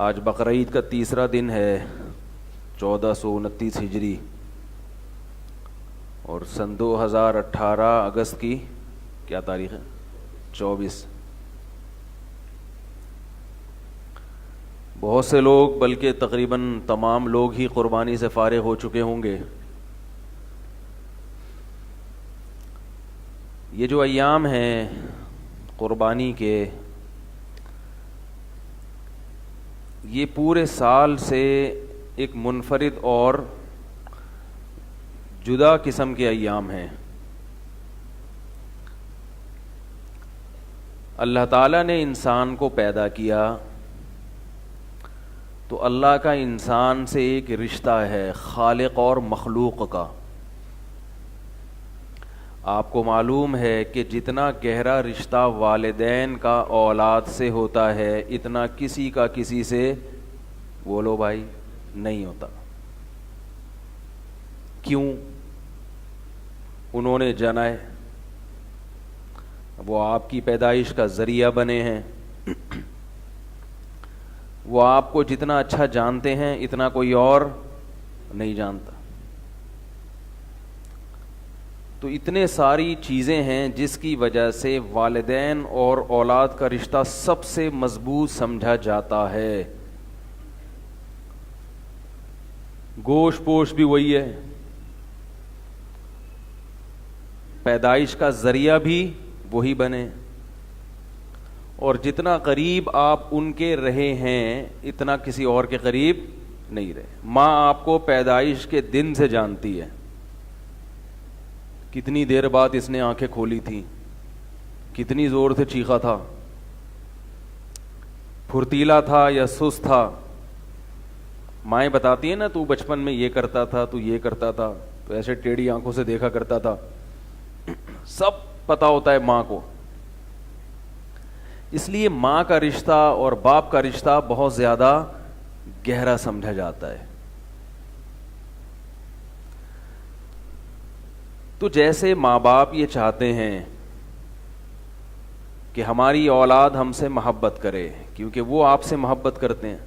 آج بقرعید کا تیسرا دن ہے 1429 ہجری اور سن 2018 اگست کی کیا تاریخ ہے 24۔ بہت سے لوگ بلکہ تقریباً تمام لوگ ہی قربانی سے فارغ ہو چکے ہوں گے۔ یہ جو ایام ہیں قربانی کے، یہ پورے سال سے ایک منفرد اور جدا قسم کے ایام ہیں۔ اللہ تعالیٰ نے انسان کو پیدا کیا تو اللہ کا انسان سے ایک رشتہ ہے خالق اور مخلوق کا۔ آپ کو معلوم ہے کہ جتنا گہرا رشتہ والدین کا اولاد سے ہوتا ہے اتنا کسی کا کسی سے بولو بھائی نہیں ہوتا۔ کیوں؟ انہوں نے جنا ہے، وہ آپ کی پیدائش کا ذریعہ بنے ہیں، وہ آپ کو جتنا اچھا جانتے ہیں اتنا کوئی اور نہیں جانتا۔ تو اتنے ساری چیزیں ہیں جس کی وجہ سے والدین اور اولاد کا رشتہ سب سے مضبوط سمجھا جاتا ہے۔ گوشت پوش بھی وہی ہے، پیدائش کا ذریعہ بھی وہی بنے، اور جتنا قریب آپ ان کے رہے ہیں اتنا کسی اور کے قریب نہیں رہے۔ ماں آپ کو پیدائش کے دن سے جانتی ہے، کتنی دیر بعد اس نے آنکھیں کھولی تھیں، کتنی زور سے چیخا تھا، پھرتیلا تھا یا سست تھا۔ مائیں بتاتی ہیں نا، تو بچپن میں یہ کرتا تھا، تو یہ کرتا تھا، تو ایسے ٹیڑھی آنکھوں سے دیکھا کرتا تھا۔ سب پتا ہوتا ہے ماں کو۔ اس لیے ماں کا رشتہ اور باپ کا رشتہ بہت زیادہ گہرا سمجھا جاتا ہے۔ تو جیسے ماں باپ یہ چاہتے ہیں کہ ہماری اولاد ہم سے محبت کرے کیونکہ وہ آپ سے محبت کرتے ہیں،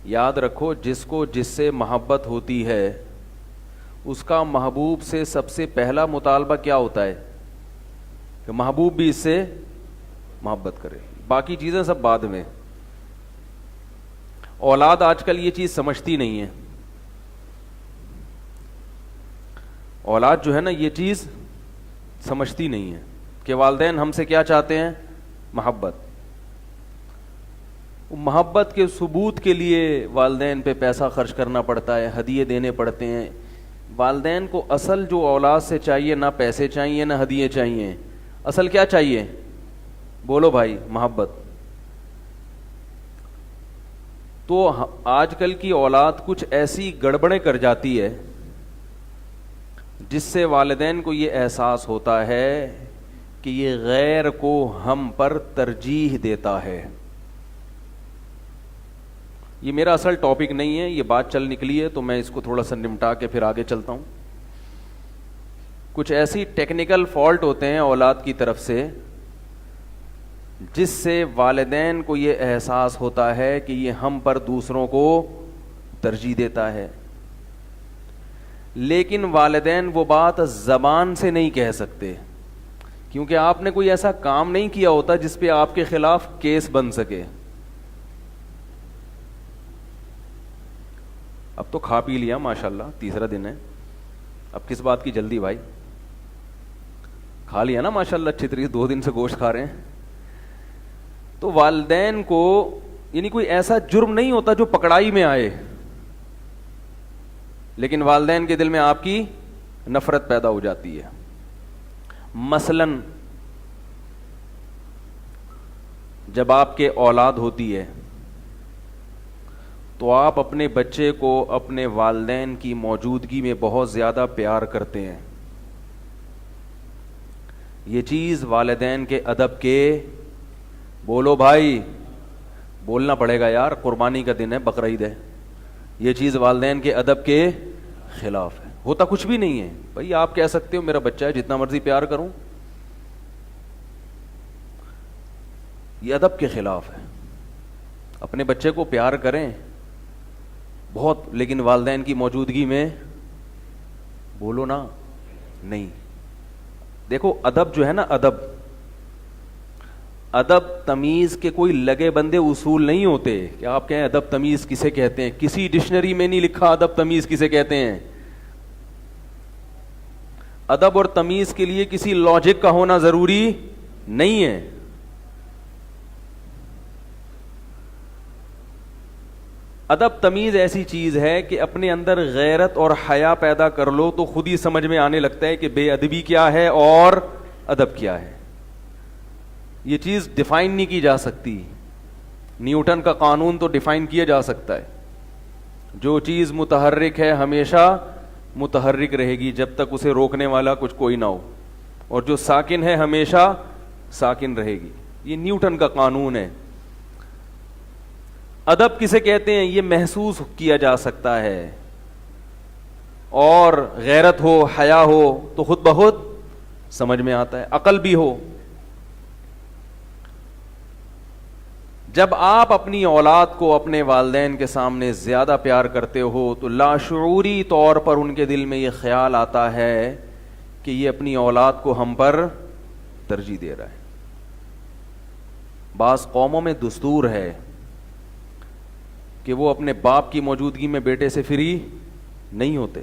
یاد رکھو جس کو جس سے محبت ہوتی ہے اس کا محبوب سے سب سے پہلا مطالبہ کیا ہوتا ہے کہ محبوب بھی اس سے محبت کرے، باقی چیزیں سب بعد میں۔ اولاد آج کل یہ چیز سمجھتی نہیں ہے، اولاد جو ہے نا یہ چیز سمجھتی نہیں ہے کہ والدین ہم سے کیا چاہتے ہیں، محبت۔ محبت کے ثبوت کے لیے والدین پہ پیسہ خرچ کرنا پڑتا ہے، ہدیے دینے پڑتے ہیں۔ والدین کو اصل جو اولاد سے چاہیے نہ پیسے چاہیے نہ ہدیے چاہیے، اصل کیا چاہیے بولو بھائی، محبت۔ تو آج کل کی اولاد کچھ ایسی گڑبڑیں کر جاتی ہے جس سے والدین کو یہ احساس ہوتا ہے کہ یہ غیر کو ہم پر ترجیح دیتا ہے۔ یہ میرا اصل ٹاپک نہیں ہے، یہ بات چل نکلی ہے تو میں اس کو تھوڑا سا نمٹا کے پھر آگے چلتا ہوں۔ کچھ ایسی ٹیکنیکل فالٹ ہوتے ہیں اولاد کی طرف سے جس سے والدین کو یہ احساس ہوتا ہے کہ یہ ہم پر دوسروں کو ترجیح دیتا ہے، لیکن والدین وہ بات زبان سے نہیں کہہ سکتے کیونکہ آپ نے کوئی ایسا کام نہیں کیا ہوتا جس پہ آپ کے خلاف کیس بن سکے۔ اب تو کھا پی لیا ماشاءاللہ، تیسرا دن ہے، اب کس بات کی جلدی بھائی، کھا لیا نا ماشاءاللہ اچھی طریقے، 2 دن سے گوشت کھا رہے ہیں۔ تو والدین کو یعنی کوئی ایسا جرم نہیں ہوتا جو پکڑائی میں آئے، لیکن والدین کے دل میں آپ کی نفرت پیدا ہو جاتی ہے۔ مثلاً جب آپ کے اولاد ہوتی ہے تو آپ اپنے بچے کو اپنے والدین کی موجودگی میں بہت زیادہ پیار کرتے ہیں۔ یہ چیز والدین کے ادب کے بولو بھائی، بولنا پڑے گا یار، قربانی کا دن ہے، بقرعید ہے، یہ چیز والدین کے ادب کے خلاف ہے۔ ہوتا کچھ بھی نہیں ہے بھائی، آپ کہہ سکتے ہو میرا بچہ ہے جتنا مرضی پیار کروں، یہ ادب کے خلاف ہے۔ اپنے بچے کو پیار کریں بہت, لیکن والدین کی موجودگی میں بولو نا نہیں. دیکھو ادب جو ہے نا, ادب تمیز کے کوئی لگے بندے اصول نہیں ہوتے کہ آپ کہیں ادب تمیز کسے کہتے ہیں. کسی ڈکشنری میں نہیں لکھا ادب تمیز کسے کہتے ہیں. ادب اور تمیز کے لیے کسی لاجک کا ہونا ضروری نہیں ہے. ادب تمیز ایسی چیز ہے کہ اپنے اندر غیرت اور حیا پیدا کر لو تو خود ہی سمجھ میں آنے لگتا ہے کہ بے ادبی کیا ہے اور ادب کیا ہے. یہ چیز ڈیفائن نہیں کی جا سکتی. نیوٹن کا قانون تو ڈیفائن کیا جا سکتا ہے, جو چیز متحرک ہے ہمیشہ متحرک رہے گی جب تک اسے روکنے والا کچھ کوئی نہ ہو, اور جو ساکن ہے ہمیشہ ساکن رہے گی. یہ نیوٹن کا قانون ہے. ادب کسے کہتے ہیں؟ یہ محسوس کیا جا سکتا ہے, اور غیرت ہو حیا ہو تو خود بخود سمجھ میں آتا ہے, عقل بھی ہو. جب آپ اپنی اولاد کو اپنے والدین کے سامنے زیادہ پیار کرتے ہو تو لاشعوری طور پر ان کے دل میں یہ خیال آتا ہے کہ یہ اپنی اولاد کو ہم پر ترجیح دے رہا ہے. بعض قوموں میں دستور ہے کہ وہ اپنے باپ کی موجودگی میں بیٹے سے فری نہیں ہوتے.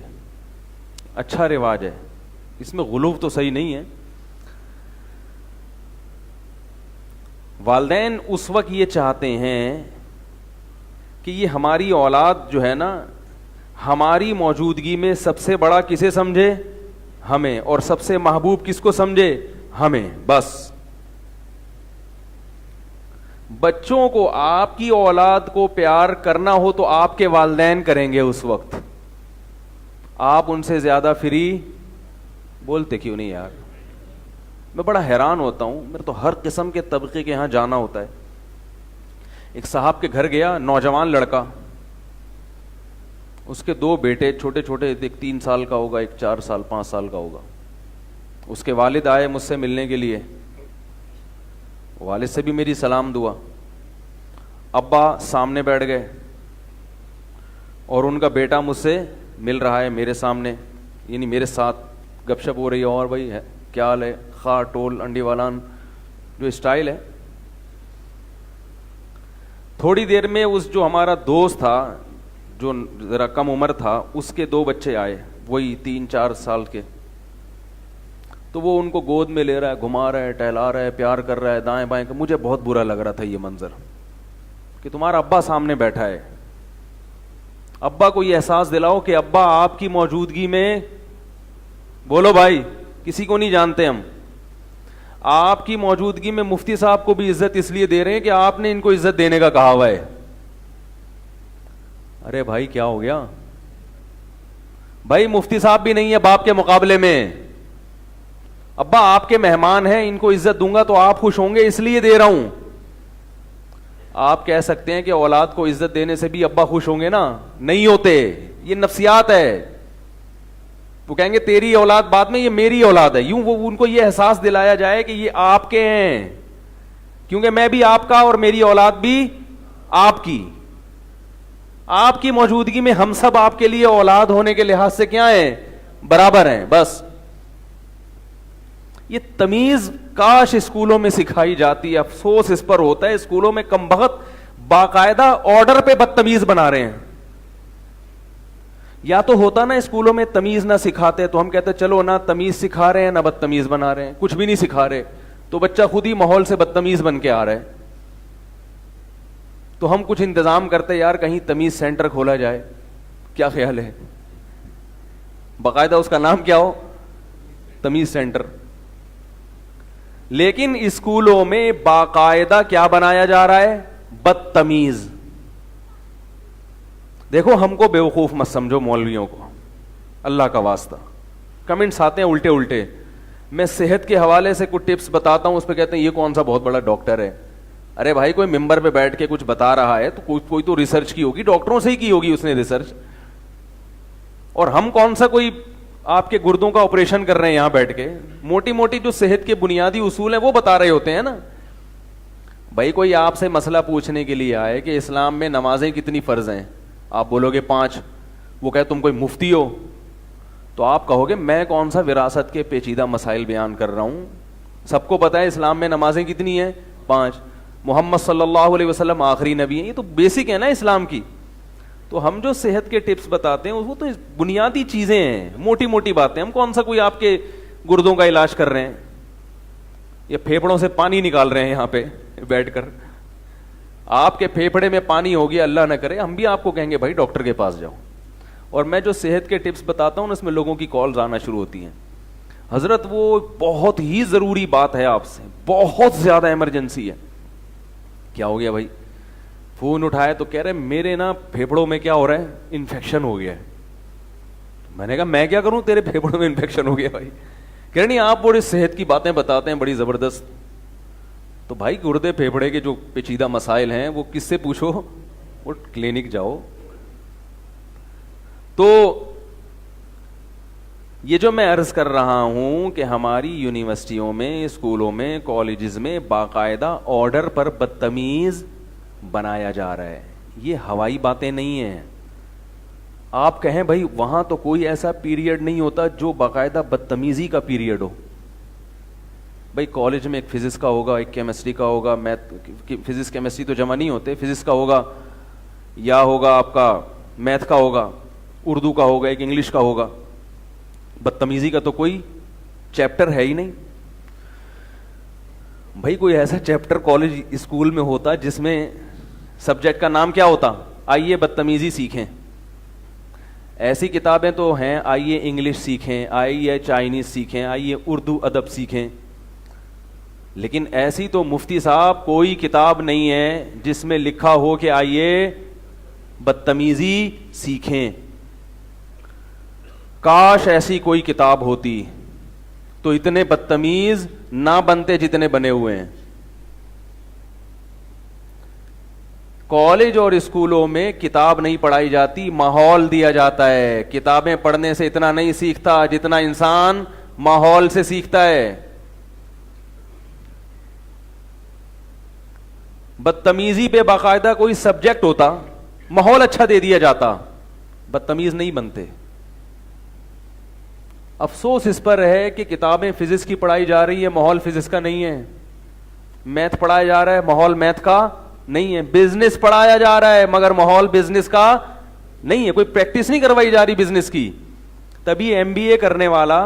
اچھا رواج ہے, اس میں غلو تو صحیح نہیں ہے. والدین اس وقت یہ چاہتے ہیں کہ یہ ہماری اولاد جو ہے نا ہماری موجودگی میں سب سے بڑا کسے سمجھے؟ ہمیں. اور سب سے محبوب کس کو سمجھے؟ ہمیں. بس بچوں کو آپ کی اولاد کو پیار کرنا ہو تو آپ کے والدین کریں گے. اس وقت آپ ان سے زیادہ فری بولتے کیوں نہیں یار؟ میں بڑا حیران ہوتا ہوں, میرے تو ہر قسم کے طبقے کے یہاں جانا ہوتا ہے. ایک صاحب کے گھر گیا, نوجوان لڑکا, اس کے 2 بیٹے چھوٹے چھوٹے, ایک 3 سال کا ہوگا, ایک 4 سال 5 سال کا ہوگا. اس کے والد آئے مجھ سے ملنے کے لیے, والد سے بھی میری سلام دعا. ابا سامنے بیٹھ گئے اور ان کا بیٹا مجھ سے مل رہا ہے میرے سامنے, یعنی میرے ساتھ گپ شپ ہو رہی ہے. اور بھائی کیا حال ہے, خواہ ٹول انڈی والان جو اسٹائل ہے. تھوڑی دیر میں اس جو ہمارا دوست تھا جو ذرا کم عمر تھا, اس کے 2 بچے آئے, وہی 3-4 سال کے. تو وہ ان کو گود میں لے رہا ہے, گھما رہا ہے, ٹہلا رہا ہے, پیار کر رہا ہے دائیں بائیں. مجھے بہت برا لگ رہا تھا یہ منظر کہ تمہارا ابا سامنے بیٹھا ہے. ابا کو یہ احساس دلاؤ کہ ابا آپ کی موجودگی میں, بولو بھائی, کسی کو نہیں جانتے ہم, آپ کی موجودگی میں مفتی صاحب کو بھی عزت اس لیے دے رہے ہیں کہ آپ نے ان کو عزت دینے کا کہا ہوا ہے. ارے بھائی کیا ہو گیا بھائی؟ مفتی صاحب بھی نہیں ہے باپ کے مقابلے میں. ابا آپ کے مہمان ہیں, ان کو عزت دوں گا تو آپ خوش ہوں گے, اس لیے دے رہا ہوں. آپ کہہ سکتے ہیں کہ اولاد کو عزت دینے سے بھی ابا خوش ہوں گے نا, نہیں ہوتے. یہ نفسیات ہے. وہ کہیں گے تیری اولاد بعد میں, یہ میری اولاد ہے. یوں وہ ان کو یہ احساس دلایا جائے کہ یہ آپ کے ہیں, کیونکہ میں بھی آپ کا اور میری اولاد بھی آپ کی. آپ کی موجودگی میں ہم سب آپ کے لیے اولاد ہونے کے لحاظ سے کیا ہیں؟ برابر ہیں. بس یہ تمیز کاش اسکولوں میں سکھائی جاتی ہے. افسوس اس پر ہوتا ہے, اسکولوں میں کمبخت باقاعدہ آرڈر پہ بدتمیز بنا رہے ہیں. یا تو ہوتا نا اسکولوں میں تمیز نہ سکھاتے تو ہم کہتے چلو نہ تمیز سکھا رہے ہیں نہ بدتمیز بنا رہے ہیں. کچھ بھی نہیں سکھا رہے تو بچہ خود ہی ماحول سے بدتمیز بن کے آ رہا ہے. تو ہم کچھ انتظام کرتے یار کہیں تمیز سینٹر کھولا جائے. کیا خیال ہے؟ باقاعدہ اس کا نام کیا ہو, تمیز سینٹر. لیکن اسکولوں میں باقاعدہ کیا بنایا جا رہا ہے؟ بدتمیز. دیکھو ہم کو بیوقوف مت سمجھو, مولویوں کو, اللہ کا واسطہ. کمنٹس آتے ہیں الٹے الٹے. میں صحت کے حوالے سے کچھ ٹپس بتاتا ہوں, اس پہ کہتے ہیں یہ کون سا بہت بڑا ڈاکٹر ہے. ارے بھائی کوئی ممبر پہ بیٹھ کے کچھ بتا رہا ہے تو کوئی تو ریسرچ کی ہوگی, ڈاکٹروں سے ہی کی ہوگی اس نے ریسرچ. اور ہم کون سا کوئی آپ کے گردوں کا آپریشن کر رہے ہیں یہاں بیٹھ کے. موٹی موٹی جو صحت کے بنیادی اصول ہیں وہ بتا رہے ہوتے ہیں نا. بھائی کوئی آپ سے مسئلہ پوچھنے کے لیے آئے کہ اسلام میں نمازیں کتنی فرض ہیں, آپ بولو گے 5, وہ کہے تم کوئی مفتی ہو, تو آپ کہو گے میں کون سا وراثت کے پیچیدہ مسائل بیان کر رہا ہوں, سب کو پتہ ہے اسلام میں نمازیں کتنی ہیں 5, محمد صلی اللہ علیہ وسلم آخری نبی ہیں, یہ تو بیسک ہے نا اسلام کی. تو ہم جو صحت کے ٹپس بتاتے ہیں وہ تو بنیادی چیزیں ہیں, موٹی موٹی باتیں. ہم کون سا کوئی آپ کے گردوں کا علاج کر رہے ہیں یا پھیپڑوں سے پانی نکال رہے ہیں یہاں پہ بیٹھ کر. آپ کے پھیپڑے میں پانی ہو گیا, اللہ نہ کرے, ہم بھی آپ کو کہیں گے بھائی ڈاکٹر کے پاس جاؤ. اور میں جو صحت کے ٹپس بتاتا ہوں اس میں لوگوں کی کالز آنا شروع ہوتی ہیں, حضرت وہ بہت ہی ضروری بات ہے آپ سے, بہت زیادہ ایمرجنسی ہے. کیا ہو گیا بھائی؟ فون اٹھائے تو کہہ رہے میرے نا پھیپڑوں میں کیا ہو رہا ہے, انفیکشن ہو گیا ہے. میں نے کہا میں کیا کروں, تیرے پھیپڑوں میں انفیکشن ہو گیا بھائی؟ کہہ رہے نہیں آپ بڑی صحت کی باتیں بتاتے ہیں بڑی زبردست. تو بھائی گردے پھیپڑے کے جو پیچیدہ مسائل ہیں وہ کس سے پوچھو, وہ کلینک جاؤ. تو یہ جو میں عرض کر رہا ہوں کہ ہماری یونیورسٹیوں میں, اسکولوں میں, کالجز میں باقاعدہ آرڈر پر بدتمیز بنایا جا رہا ہے. یہ ہوائی باتیں نہیں ہیں. آپ کہیں بھائی وہاں تو کوئی ایسا پیریڈ نہیں ہوتا جو باقاعدہ بدتمیزی کا پیریڈ ہو. بھائی کالج میں ایک فزکس کا ہوگا, ایک کیمسٹری کا ہوگا, فزکس کیمسٹری تو جمع نہیں ہوتے, فزکس کا ہوگا, یا ہوگا آپ کا میتھ کا ہوگا, اردو کا ہوگا, ایک انگلش کا ہوگا. بدتمیزی کا تو کوئی چیپٹر ہے ہی نہیں. بھائی کوئی ایسا چیپٹر کالج اسکول میں ہوتا جس میں سبجیکٹ کا نام کیا ہوتا, آئیے بدتمیزی سیکھیں. ایسی کتابیں تو ہیں, آئیے انگلش سیکھیں, آئیے چائنیز سیکھیں, آئیے اردو ادب سیکھیں. لیکن ایسی تو مفتی صاحب کوئی کتاب نہیں ہے جس میں لکھا ہو کہ آئیے بدتمیزی سیکھیں. کاش ایسی کوئی کتاب ہوتی تو اتنے بدتمیز نہ بنتے جتنے بنے ہوئے ہیں. کالج اور اسکولوں میں کتاب نہیں پڑھائی جاتی, ماحول دیا جاتا ہے. کتابیں پڑھنے سے اتنا نہیں سیکھتا جتنا انسان ماحول سے سیکھتا ہے. بدتمیزی پہ باقاعدہ کوئی سبجیکٹ ہوتا, ماحول اچھا دے دیا جاتا, بدتمیز نہیں بنتے. افسوس اس پر ہے کہ کتابیں فزکس کی پڑھائی جا رہی ہے, ماحول فزکس کا نہیں ہے. میتھ پڑھایا جا رہا ہے, ماحول میتھ کا نہیں ہے. بزنس پڑھایا جا رہا ہے مگر ماحول بزنس کا نہیں ہے. کوئی پریکٹس نہیں کروائی جا رہی بزنس کی. تبھی ایم بی اے کرنے والا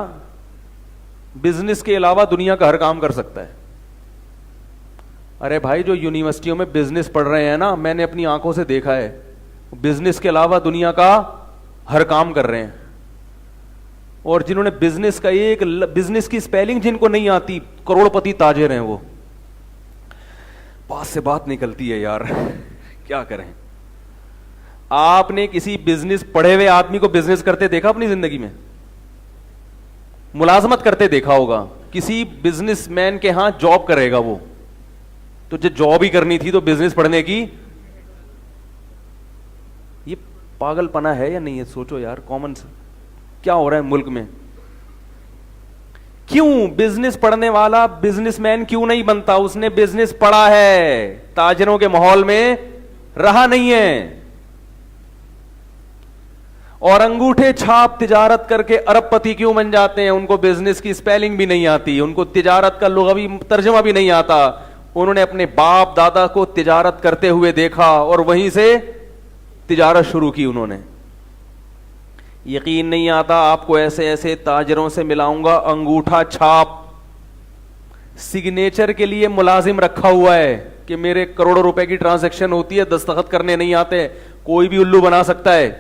بزنس کے علاوہ دنیا کا ہر کام کر سکتا ہے. ارے بھائی جو یونیورسٹیوں میں بزنس پڑھ رہے ہیں نا, میں نے اپنی آنکھوں سے دیکھا ہے, بزنس کے علاوہ دنیا کا ہر کام کر رہے ہیں. اور جنہوں نے بزنس کا ایک بزنس کی سپیلنگ جن کو نہیں آتی, کروڑ پتی تاجر ہیں وہ. بات سے بات نکلتی ہے یار, کیا کریں. آپ نے کسی بزنس پڑھے ہوئے آدمی کو بزنس کرتے دیکھا اپنی زندگی میں؟ ملازمت کرتے دیکھا ہوگا. کسی بزنس مین کے ہاں جاب کرے گا وہ, تو جو جاب ہی کرنی تھی تو بزنس پڑھنے کی. یہ پاگل پنا ہے یا نہیں ہے؟ سوچو یار, کامن کیا ہو رہا ہے ملک میں. کیوں بزنس پڑھنے والا بزنس مین کیوں نہیں بنتا؟ اس نے بزنس پڑھا ہے, تاجروں کے ماحول میں رہا نہیں ہے. اور انگوٹھے چھاپ تجارت کر کے ارب پتی کیوں بن جاتے ہیں؟ ان کو بزنس کی سپیلنگ بھی نہیں آتی, ان کو تجارت کا لغوی ترجمہ بھی نہیں آتا. انہوں نے اپنے باپ دادا کو تجارت کرتے ہوئے دیکھا اور وہیں سے تجارت شروع کی انہوں نے. یقین نہیں آتا آپ کو ایسے ایسے تاجروں سے ملاؤں گا, انگوٹھا چھاپ سگنیچر کے لیے ملازم رکھا ہوا ہے کہ میرے کروڑوں روپے کی ٹرانزیکشن ہوتی ہے, دستخط کرنے نہیں آتے, کوئی بھی الو بنا سکتا ہے.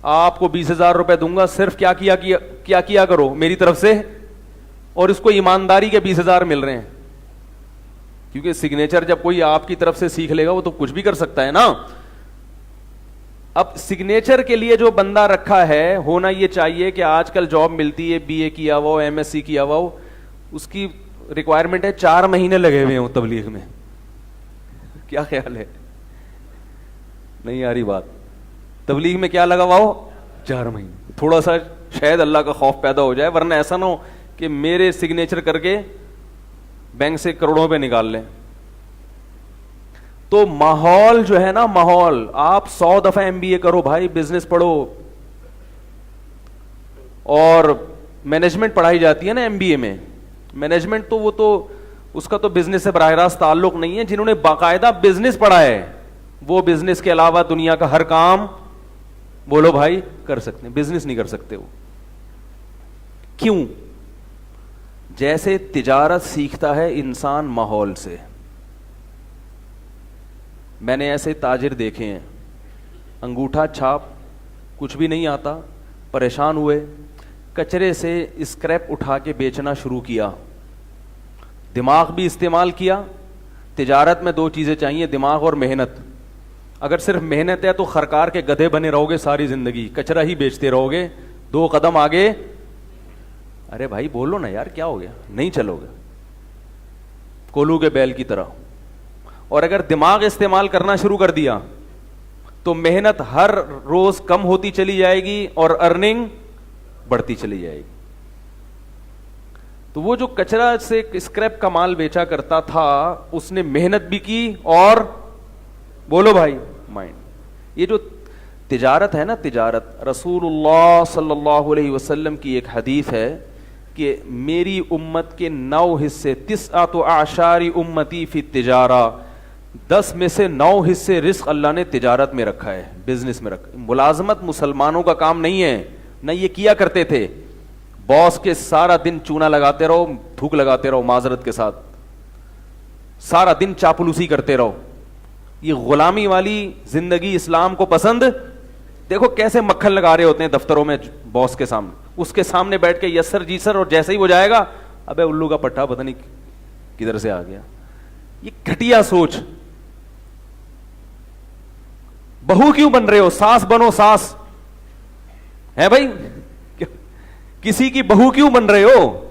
آپ کو 20,000 روپے دوں گا, صرف کیا کیا کرو میری طرف سے, اور اس کو ایمانداری کے 20,000 مل رہے ہیں. کیونکہ سگنیچر جب کوئی آپ کی طرف سے سیکھ لے گا وہ تو کچھ بھی کر سکتا ہے نا. اب سگنیچر کے لیے جو بندہ رکھا ہے, ہونا یہ چاہیے کہ آج کل جاب ملتی ہے, بی اے کیا ہوا ہو, ایم ایس سی کیا ہوا ہو, اس کی ریکوائرمنٹ ہے 4 مہینے لگے ہوئے ہوں تبلیغ میں. کیا خیال ہے؟ نہیں آ رہی بات. تبلیغ میں کیا لگا ہوا ہو؟ 4 مہینے. تھوڑا سا شاید اللہ کا خوف پیدا ہو جائے, ورنہ ایسا نہ ہو کہ میرے سگنیچر کر کے بینک سے کروڑوں پہ نکال لیں. تو ماحول جو ہے نا, ماحول, آپ 100 دفعہ MBA کرو بھائی, بزنس پڑھو, اور مینجمنٹ پڑھائی جاتی ہے نا MBA میں, مینجمنٹ تو وہ تو اس کا تو بزنس سے براہ راست تعلق نہیں ہے. جنہوں نے باقاعدہ بزنس پڑھا ہے وہ بزنس کے علاوہ دنیا کا ہر کام بولو بھائی کر سکتے ہیں, بزنس نہیں کر سکتے وہ. کیوں؟ جیسے تجارت سیکھتا ہے انسان ماحول سے. میں نے ایسے تاجر دیکھے ہیں, انگوٹھا چھاپ, کچھ بھی نہیں آتا, پریشان ہوئے, کچرے سے اسکریپ اٹھا کے بیچنا شروع کیا, دماغ بھی استعمال کیا. تجارت میں 2 چیزیں چاہیے, دماغ اور محنت. اگر صرف محنت ہے تو خرکار کے گدھے بنے رہو گے ساری زندگی, کچرا ہی بیچتے رہو گے, 2 قدم آگے. ارے بھائی بولو نا یار, کیا ہو گیا, نہیں چلو گے, کولو کے بیل کی طرح. اور اگر دماغ استعمال کرنا شروع کر دیا تو محنت ہر روز کم ہوتی چلی جائے گی اور ارننگ بڑھتی چلی جائے گی. تو وہ جو کچرا سے اسکریپ کا مال بیچا کرتا تھا, اس نے محنت بھی کی اور بولو بھائی مائنڈ. یہ جو تجارت ہے نا, تجارت, رسول اللہ صلی اللہ علیہ وسلم کی ایک حدیث ہے کہ میری امت کے 9 حصے, 9 اعشار امتی فی التجارہ, 10 میں سے 9 حصے رزق اللہ نے تجارت میں رکھا ہے, بزنس میں رکھا. ملازمت مسلمانوں کا کام نہیں ہے, نہ یہ کیا کرتے تھے. باس کے سارا دن چونا لگاتے رہو, تھوک لگاتے رہو معذرت کے ساتھ, سارا دن چاپلوسی کرتے رہو. یہ غلامی والی زندگی اسلام کو پسند. دیکھو کیسے مکھن لگا رہے ہوتے ہیں دفتروں میں باس کے سامنے, اس کے سامنے بیٹھ کے یس سر جی سر, اور جیسے ہی وہ جائے گا ابے الو کا پٹھا پتہ نہیں کدھر سے آ گیا. یہ گھٹیا سوچ. بہو کیوں بن رہے ہو, ساس بنو, ساس ہے بھائی, کسی کی بہو کیوں بن رہے ہو؟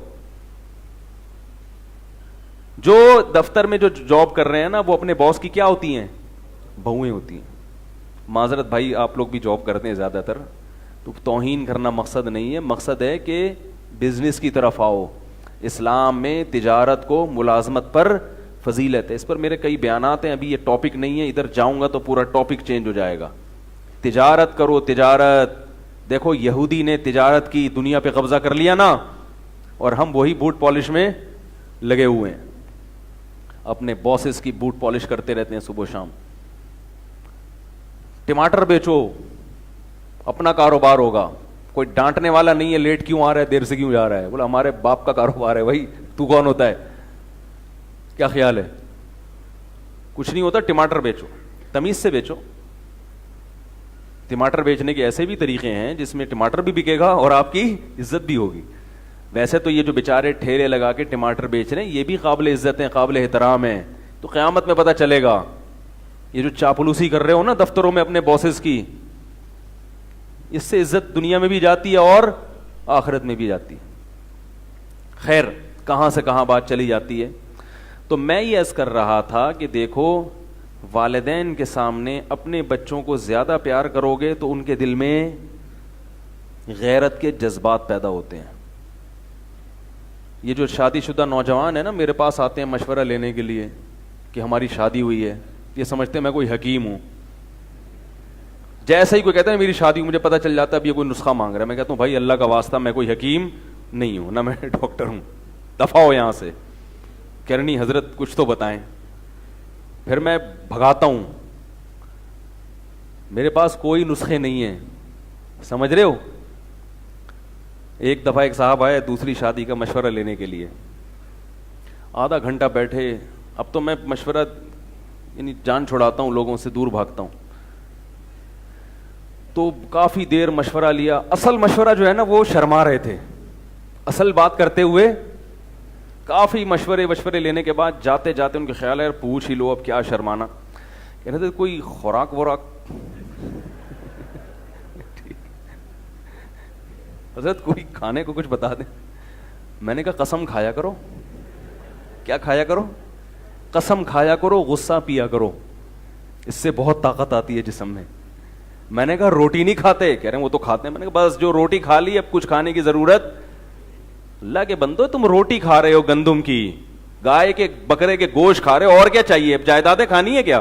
جو دفتر میں جو جاب کر رہے ہیں نا, وہ اپنے باس کی کیا ہوتی ہیں, بہویں ہوتی ہیں. معذرت بھائی, آپ لوگ بھی جاب کرتے ہیں زیادہ تر, تو توہین کرنا مقصد نہیں ہے, مقصد ہے کہ بزنس کی طرف آؤ. اسلام میں تجارت کو ملازمت پر فضیلت ہے. اس پر میرے کئی بیانات ہیں, ابھی یہ ٹاپک نہیں ہے, ادھر جاؤں گا تو پورا ٹاپک چینج ہو جائے گا. تجارت کرو, تجارت. دیکھو یہودی نے تجارت کی, دنیا پہ قبضہ کر لیا نا, اور ہم وہی بوٹ پالش میں لگے ہوئے ہیں, اپنے باسز کی بوٹ پالش کرتے رہتے ہیں صبح شام. ٹماٹر بیچو, اپنا کاروبار ہوگا, کوئی ڈانٹنے والا نہیں ہے, لیٹ کیوں آ رہا ہے, دیر سے کیوں جا رہا ہے. بولا ہمارے باپ کا کاروبار ہے بھائی, تو کون ہوتا ہے, کیا خیال ہے, کچھ نہیں ہوتا. ٹماٹر بیچو, تمیز سے بیچو. ٹماٹر بیچنے کے ایسے بھی طریقے ہیں جس میں ٹماٹر بھی بکے گا اور آپ کی عزت بھی ہوگی. ویسے تو یہ جو بیچارے ٹھیلے لگا کے ٹماٹر بیچ رہے ہیں یہ بھی قابل عزت ہیں, قابل احترام ہیں. تو قیامت میں پتہ چلے گا. یہ جو چاپلوسی کر رہے ہو نا دفتروں میں اپنے باسز کی, اس سے عزت دنیا میں بھی جاتی ہے اور آخرت میں بھی جاتی ہے. خیر, کہاں سے کہاں بات چلی جاتی ہے. تو میں یہ عرض کر رہا تھا کہ دیکھو, والدین کے سامنے اپنے بچوں کو زیادہ پیار کرو گے تو ان کے دل میں غیرت کے جذبات پیدا ہوتے ہیں. یہ جو شادی شدہ نوجوان ہیں نا, میرے پاس آتے ہیں مشورہ لینے کے لیے کہ ہماری شادی ہوئی ہے, یہ سمجھتے ہیں میں کوئی حکیم ہوں. جیسے ہی کوئی کہتا ہے میری شادی, مجھے پتہ چل جاتا ہے اب یہ کوئی نسخہ مانگ رہا ہے. میں کہتا ہوں بھائی اللہ کا واسطہ میں کوئی حکیم نہیں ہوں, نہ میں ڈاکٹر ہوں, دفع ہو یہاں سے. کہہ رہی حضرت کچھ تو بتائیں. پھر میں بھگاتا ہوں, میرے پاس کوئی نسخے نہیں ہیں, سمجھ رہے ہو. ایک دفعہ ایک صاحب آئے دوسری شادی کا مشورہ لینے کے لیے, آدھا گھنٹہ بیٹھے. اب تو میں مشورہ یعنی جان چھڑاتا ہوں, لوگوں سے دور بھاگتا ہوں. تو کافی دیر مشورہ لیا. اصل مشورہ جو ہے نا وہ شرما رہے تھے, اصل بات کرتے ہوئے کافی مشورے لینے کے بعد جاتے جاتے ان کے خیال ہے پوچھ ہی لو, اب کیا شرمانا. کہہ رہے تھے کوئی خوراک وراک حضرت کوئی کھانے کو کچھ بتا دیں. میں نے کہا قسم کھایا کرو. کیا کھایا کرو؟ قسم کھایا کرو, غصہ پیا کرو, اس سے بہت طاقت آتی ہے جسم میں. میں نے کہا روٹی نہیں کھاتے. کہہ رہے ہیں وہ تو کھاتے ہیں. میں نے کہا بس جو روٹی کھا لی اب کچھ کھانے کی ضرورت. اللہ کے بندو, تم روٹی کھا رہے ہو گندم کی, گائے کے بکرے کے گوشت کھا رہے ہو, اور کیا چاہیے, اب جائیدادیں کھانی ہے کیا؟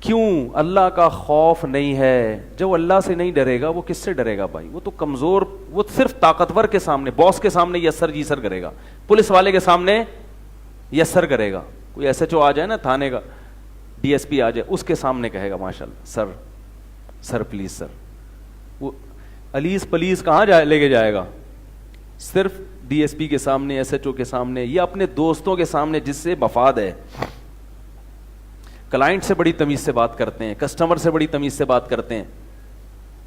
کیوں؟ اللہ کا خوف نہیں ہے. جو اللہ سے نہیں ڈرے گا وہ کس سے ڈرے گا بھائی؟ وہ تو کمزور, وہ صرف طاقتور کے سامنے, باس کے سامنے یسر جی سر کرے گا, پولیس والے کے سامنے یسر کرے گا. کوئی ایس ایچ او آ جائے نا تھانے کا, ڈی ایس پی آ جائے, اس کے سامنے کہے گا ماشاء اللہ سر, سر پلیز سر. وہ الیس پلیز کہاں لے کے جائے گا؟ صرف ڈی ایس پی کے سامنے, ایس ایچ او کے سامنے, یا اپنے دوستوں کے سامنے جس سے مفاد ہے. کلائنٹ سے بڑی تمیز سے بات کرتے ہیں, کسٹمر سے بڑی تمیز سے بات کرتے ہیں,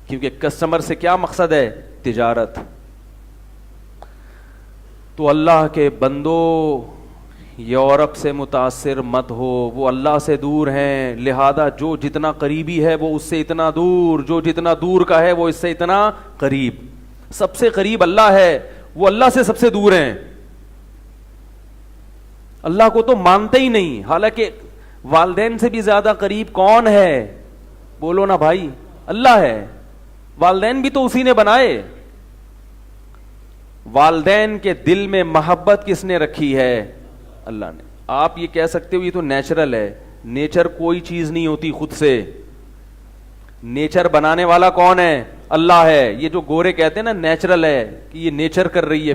کیونکہ کسٹمر سے کیا مقصد ہے؟ تجارت. تو اللہ کے بندو یورپ سے متاثر مت ہو, وہ اللہ سے دور ہیں, لہذا جو جتنا قریبی ہے وہ اس سے اتنا دور, جو جتنا دور کا ہے وہ اس سے اتنا قریب. سب سے قریب اللہ ہے, وہ اللہ سے سب سے دور ہیں. اللہ کو تو مانتے ہی نہیں, حالانکہ والدین سے بھی زیادہ قریب کون ہے؟ بولو نا بھائی, اللہ ہے. والدین بھی تو اسی نے بنائے. والدین کے دل میں محبت کس نے رکھی ہے؟ اللہ نے. آپ یہ کہہ سکتے ہو یہ تو نیچرل ہے. نیچر کوئی چیز نہیں ہوتی خود سے. نیچر بنانے والا کون ہے؟ اللہ ہے. یہ جو گورے کہتے ہیں نا نیچرل ہے, کہ یہ نیچر کر رہی ہے,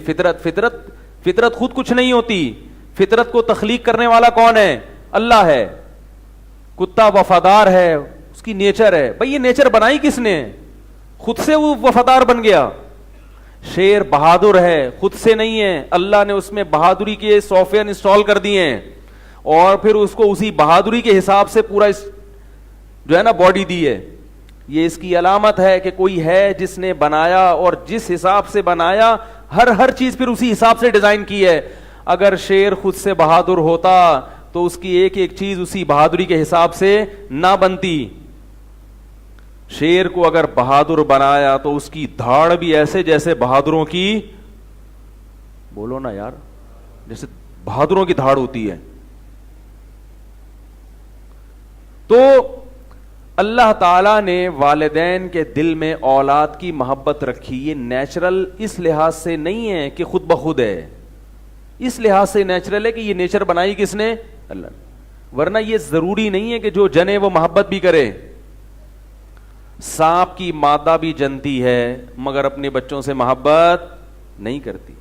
فطرت خود کچھ نہیں ہوتی. فطرت کو تخلیق کرنے والا کون ہے؟ اللہ ہے. کتا وفادار ہے, اس کی نیچر ہے. بھئی یہ نیچر بنائی کس نے؟ خود سے وہ وفادار بن گیا. شیر بہادر ہے, خود سے نہیں ہے, اللہ نے اس میں بہادری کے سافٹ ویئر انسٹال کر دیے ہیں, اور پھر اس کو اسی بہادری کے حساب سے پورا جو ہے نا باڈی دی ہے. یہ اس کی علامت ہے کہ کوئی ہے جس نے بنایا, اور جس حساب سے بنایا ہر چیز پھر اسی حساب سے ڈیزائن کی ہے. اگر شیر خود سے بہادر ہوتا تو اس کی ایک ایک چیز اسی بہادری کے حساب سے نہ بنتی. شیر کو اگر بہادر بنایا تو اس کی دھاڑ بھی ایسے جیسے بہادروں کی, بولو نا یار, جیسے بہادروں کی دھاڑ ہوتی ہے. تو اللہ تعالیٰ نے والدین کے دل میں اولاد کی محبت رکھی. یہ نیچرل اس لحاظ سے نہیں ہے کہ خود بخود ہے, اس لحاظ سے نیچرل ہے کہ یہ نیچر بنائی کس نے؟ اللہ. ورنہ یہ ضروری نہیں ہے کہ جو جنے وہ محبت بھی کرے. سانپ کی مادہ بھی جنتی ہے مگر اپنے بچوں سے محبت نہیں کرتی.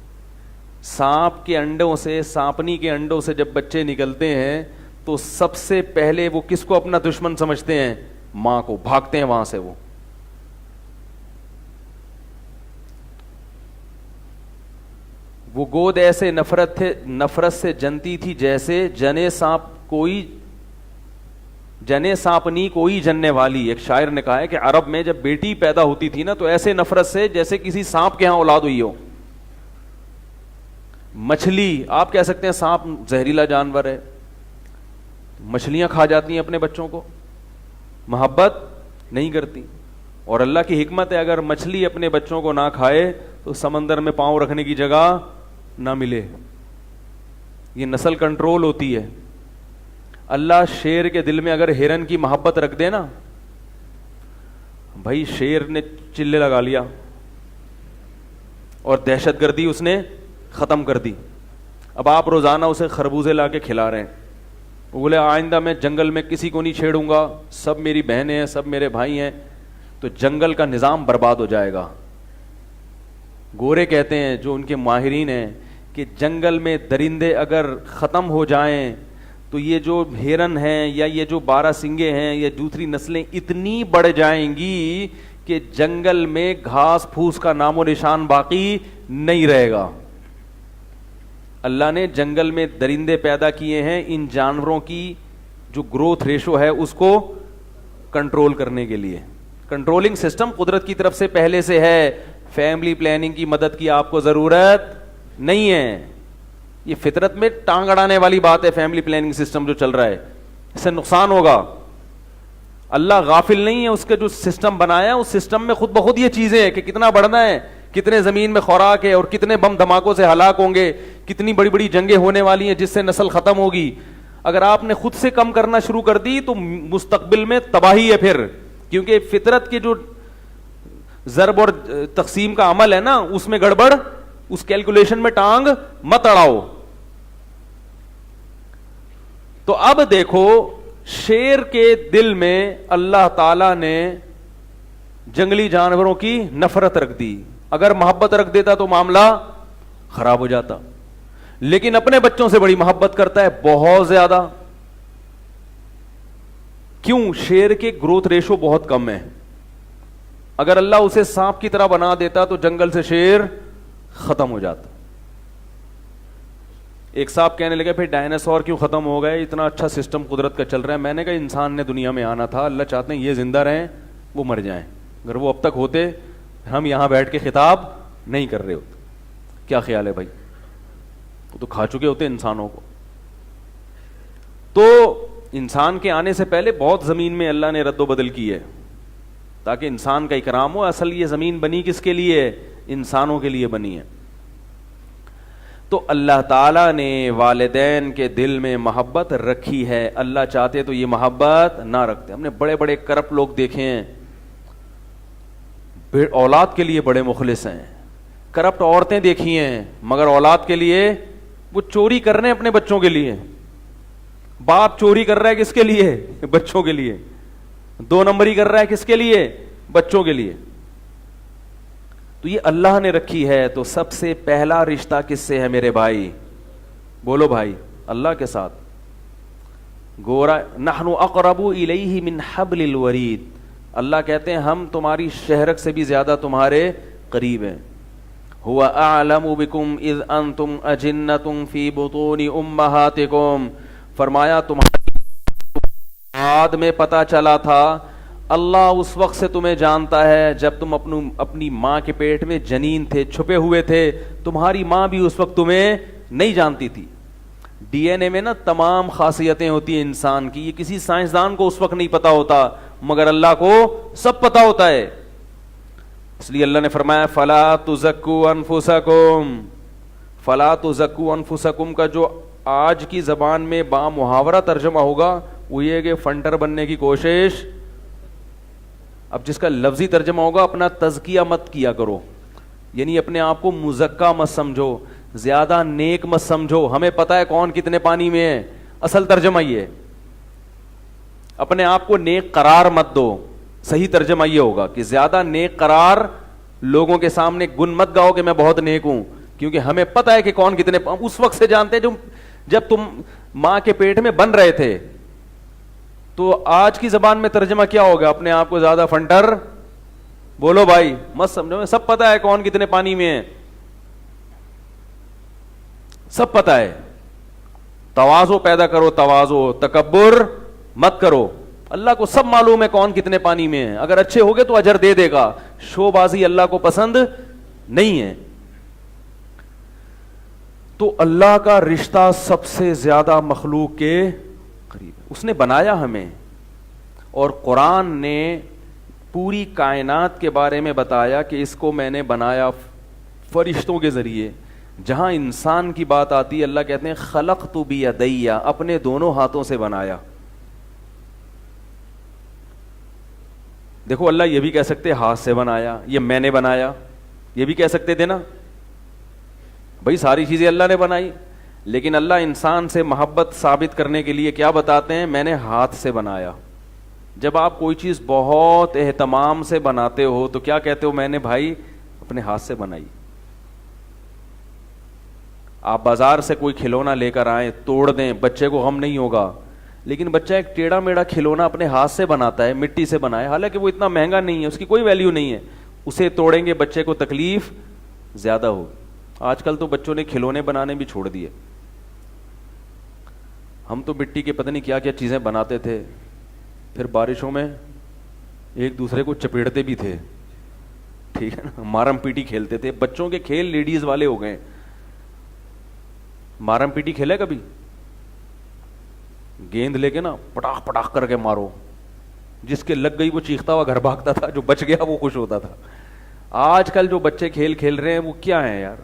سانپ کے انڈوں سے, سانپنی کے انڈوں سے جب بچے نکلتے ہیں تو سب سے پہلے وہ کس کو اپنا دشمن سمجھتے ہیں؟ ماں کو. بھاگتے ہیں وہاں سے. وہ گود ایسے نفرت سے جنتی تھی جیسے جنے سانپنی کوئی جننے والی. ایک شاعر نے کہا ہے کہ عرب میں جب بیٹی پیدا ہوتی تھی نا تو ایسے نفرت سے جیسے کسی سانپ کے ہاں اولاد ہوئی ہو. مچھلی, آپ کہہ سکتے ہیں سانپ زہریلا جانور ہے, مچھلیاں کھا جاتی ہیں اپنے بچوں کو, محبت نہیں کرتی. اور اللہ کی حکمت ہے, اگر مچھلی اپنے بچوں کو نہ کھائے تو سمندر میں پاؤں رکھنے کی جگہ نہ ملے. یہ نسل کنٹرول ہوتی ہے. اللہ شیر کے دل میں اگر ہرن کی محبت رکھ دے نا, بھائی شیر نے چلے لگا لیا اور دہشت گردی اس نے ختم کر دی. اب آپ روزانہ اسے خربوزے لا کے کھلا رہے ہیں, وہ بولے آئندہ میں جنگل میں کسی کو نہیں چھیڑوں گا, سب میری بہنیں ہیں, سب میرے بھائی ہیں, تو جنگل کا نظام برباد ہو جائے گا. گورے کہتے ہیں, جو ان کے ماہرین ہیں, کہ جنگل میں درندے اگر ختم ہو جائیں تو یہ جو ہرن ہیں یا یہ جو 12 سنگے ہیں یا دوسری نسلیں اتنی بڑھ جائیں گی کہ جنگل میں گھاس پھوس کا نام و نشان باقی نہیں رہے گا. اللہ نے جنگل میں درندے پیدا کیے ہیں ان جانوروں کی جو گروتھ ریشو ہے اس کو کنٹرول کرنے کے لیے. کنٹرولنگ سسٹم قدرت کی طرف سے پہلے سے ہے. فیملی پلاننگ کی مدد کی آپ کو ضرورت نہیں ہے. یہ فطرت میں ٹانگ اڑانے والی بات ہے. فیملی پلاننگ سسٹم جو چل رہا ہے اس سے نقصان ہوگا. اللہ غافل نہیں ہے, اس کے جو سسٹم بنایا اس سسٹم میں خود بخود یہ چیزیں ہیں کہ کتنا بڑھنا ہے, کتنے زمین میں خوراک ہے اور کتنے بم دھماکوں سے ہلاک ہوں گے, کتنی بڑی بڑی جنگیں ہونے والی ہیں جس سے نسل ختم ہوگی. اگر آپ نے خود سے کم کرنا شروع کر دی تو مستقبل میں تباہی ہے پھر, کیونکہ فطرت کی جو ضرب اور تقسیم کا عمل ہے نا اس میں گڑبڑ, اس کیلکولیشن میں ٹانگ مت اڑاؤ. تو اب دیکھو شیر کے دل میں اللہ تعالی نے جنگلی جانوروں کی نفرت رکھ دی. اگر محبت رکھ دیتا تو معاملہ خراب ہو جاتا, لیکن اپنے بچوں سے بڑی محبت کرتا ہے, بہت زیادہ. کیوں؟ شیر کے گروتھ ریشو بہت کم ہے. اگر اللہ اسے سانپ کی طرح بنا دیتا تو جنگل سے شیر ختم ہو جاتا. ایک صاحب کہنے لگے پھر ڈائناسور کیوں ختم ہو گئے, اتنا اچھا سسٹم قدرت کا چل رہا ہے. میں نے کہا انسان نے دنیا میں آنا تھا, اللہ چاہتے ہیں یہ زندہ رہیں وہ مر جائیں. اگر وہ اب تک ہوتے ہم یہاں بیٹھ کے خطاب نہیں کر رہے ہوتے. کیا خیال ہے بھائی؟ وہ تو کھا چکے ہوتے انسانوں کو. تو انسان کے آنے سے پہلے بہت زمین میں اللہ نے رد و بدل کی ہے تاکہ انسان کا اکرام ہو. اصل یہ زمین بنی کس کے لیے ہے؟ انسانوں کے لیے بنی ہے. تو اللہ تعالیٰ نے والدین کے دل میں محبت رکھی ہے. اللہ چاہتے تو یہ محبت نہ رکھتے. ہم نے بڑے بڑے کرپٹ لوگ دیکھے ہیں, اولاد کے لیے بڑے مخلص ہیں. کرپٹ عورتیں دیکھی ہیں مگر اولاد کے لیے وہ چوری کر رہے ہیں اپنے بچوں کے لیے. باپ چوری کر رہا ہے کس کے لیے؟ بچوں کے لیے. 2 نمبری کر رہا ہے کس کے لیے؟ بچوں کے لیے. تو یہ اللہ نے رکھی ہے. تو سب سے پہلا رشتہ کس سے ہے میرے بھائی؟ بولو بھائی, اللہ کے ساتھ. گورا نحن اقرب الیہ من حبل الورید. اللہ کہتے ہیں ہم تمہاری شہرک سے بھی زیادہ تمہارے قریب ہیں. هو اعلم بكم اذ انتم اجنۃ فی بطون امہاتکم. فرمایا تمہاری بعد میں پتا چلا تھا, اللہ اس وقت سے تمہیں جانتا ہے جب تم اپنی ماں کے پیٹ میں جنین تھے, چھپے ہوئے تھے. تمہاری ماں بھی اس وقت تمہیں نہیں جانتی تھی. ڈی این اے میں نا تمام خاصیتیں ہوتی ہیں انسان کی. یہ کسی سائنسدان کو اس وقت نہیں پتا ہوتا مگر اللہ کو سب پتا ہوتا ہے. اس لیے اللہ نے فرمایا فلا تزکوا انفسکم. فلا تزکوا انفسکم کا جو آج کی زبان میں با محاورہ ترجمہ ہوگا وہ یہ کہ فنٹر بننے کی کوشش. اب جس کا لفظی ترجمہ ہوگا اپنا تزکیہ مت کیا کرو, یعنی اپنے آپ کو مزکا مت سمجھو, زیادہ نیک مت سمجھو. ہمیں پتا ہے کون کتنے پانی میں ہے. اصل ترجمہ یہ ہے, اپنے آپ کو نیک قرار مت دو. صحیح ترجمہ یہ ہوگا کہ زیادہ نیک قرار لوگوں کے سامنے گن مت گاؤ کہ میں بہت نیک ہوں, کیونکہ ہمیں پتا ہے کہ کون کتنے. اس وقت سے جانتے ہیں جب تم ماں کے پیٹ میں بن رہے تھے. تو آج کی زبان میں ترجمہ کیا ہوگا؟ اپنے آپ کو زیادہ فنٹر. بولو بھائی مت سمجھو, سب پتا ہے کون کتنے پانی میں ہے, سب پتا ہے. تواضع پیدا کرو, تواضع, تکبر مت کرو. اللہ کو سب معلوم ہے کون کتنے پانی میں ہے. اگر اچھے ہوگے تو اجر دے دے گا. شو بازی اللہ کو پسند نہیں ہے. تو اللہ کا رشتہ سب سے زیادہ مخلوق کے قریب ہے. اس نے بنایا ہمیں, اور قرآن نے پوری کائنات کے بارے میں بتایا کہ اس کو میں نے بنایا فرشتوں کے ذریعے. جہاں انسان کی بات آتی ہے اللہ کہتے ہیں خلقت بیدی, اپنے دونوں ہاتھوں سے بنایا. دیکھو اللہ یہ بھی کہہ سکتے ہاتھ سے بنایا, یہ میں نے بنایا, یہ بھی کہہ سکتے تھے نا بھائی ساری چیزیں اللہ نے بنائی. لیکن اللہ انسان سے محبت ثابت کرنے کے لیے کیا بتاتے ہیں؟ میں نے ہاتھ سے بنایا. جب آپ کوئی چیز بہت اہتمام سے بناتے ہو تو کیا کہتے ہو؟ میں نے بھائی اپنے ہاتھ سے بنائی. آپ بازار سے کوئی کھلونا لے کر آئیں, توڑ دیں, بچے کو غم نہیں ہوگا. لیکن بچہ ایک ٹیڑھا میڑھا کھلونا اپنے ہاتھ سے بناتا ہے, مٹی سے بنائے, حالانکہ وہ اتنا مہنگا نہیں ہے, اس کی کوئی ویلیو نہیں ہے. اسے توڑیں گے بچے کو تکلیف زیادہ ہوگی. آج کل تو بچوں نے کھلونے بنانے بھی چھوڑ دیے. ہم تو مٹی کے پتہ نہیں کیا کیا چیزیں بناتے تھے, پھر بارشوں میں ایک دوسرے کو چپیڑتے بھی تھے, ٹھیک ہے نا, مارم پیٹی کھیلتے تھے. بچوں کے کھیل لیڈیز والے ہو گئے. مارم پیٹی کھیلے کبھی؟ گیند لے کے نا پٹاخ پٹاخ کر کے مارو, جس کے لگ گئی وہ چیختا ہوا گھر بھاگتا تھا, جو بچ گیا وہ خوش ہوتا تھا. آج کل جو بچے کھیل کھیل رہے ہیں وہ کیا ہیں یار,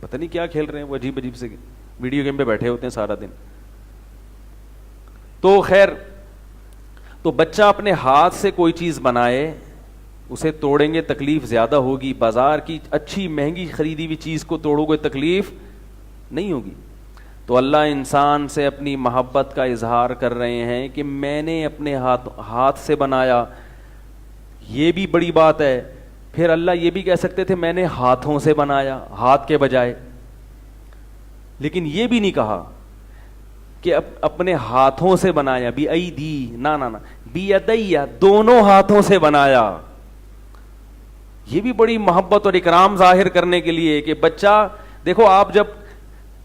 پتہ نہیں کیا کھیل رہے ہیں. وہ عجیب عجیب سے ویڈیو گیم پہ بیٹھے ہوتے ہیں سارا دن. تو خیر, تو بچہ اپنے ہاتھ سے کوئی چیز بنائے, اسے توڑیں گے تکلیف زیادہ ہوگی. بازار کی اچھی مہنگی خریدی ہوئی چیز کو توڑو گے تکلیف نہیں ہوگی. تو اللہ انسان سے اپنی محبت کا اظہار کر رہے ہیں کہ میں نے اپنے ہاتھ سے بنایا. یہ بھی بڑی بات ہے. پھر اللہ یہ بھی کہہ سکتے تھے میں نے ہاتھوں سے بنایا, ہاتھ کے بجائے, لیکن یہ بھی نہیں کہا کہ اپنے ہاتھوں سے بنایا, بی ایدی, نہ بی یدیا, دونوں ہاتھوں سے بنایا. یہ بھی بڑی محبت اور اکرام ظاہر کرنے کے لیے کہ بچہ دیکھو, آپ جب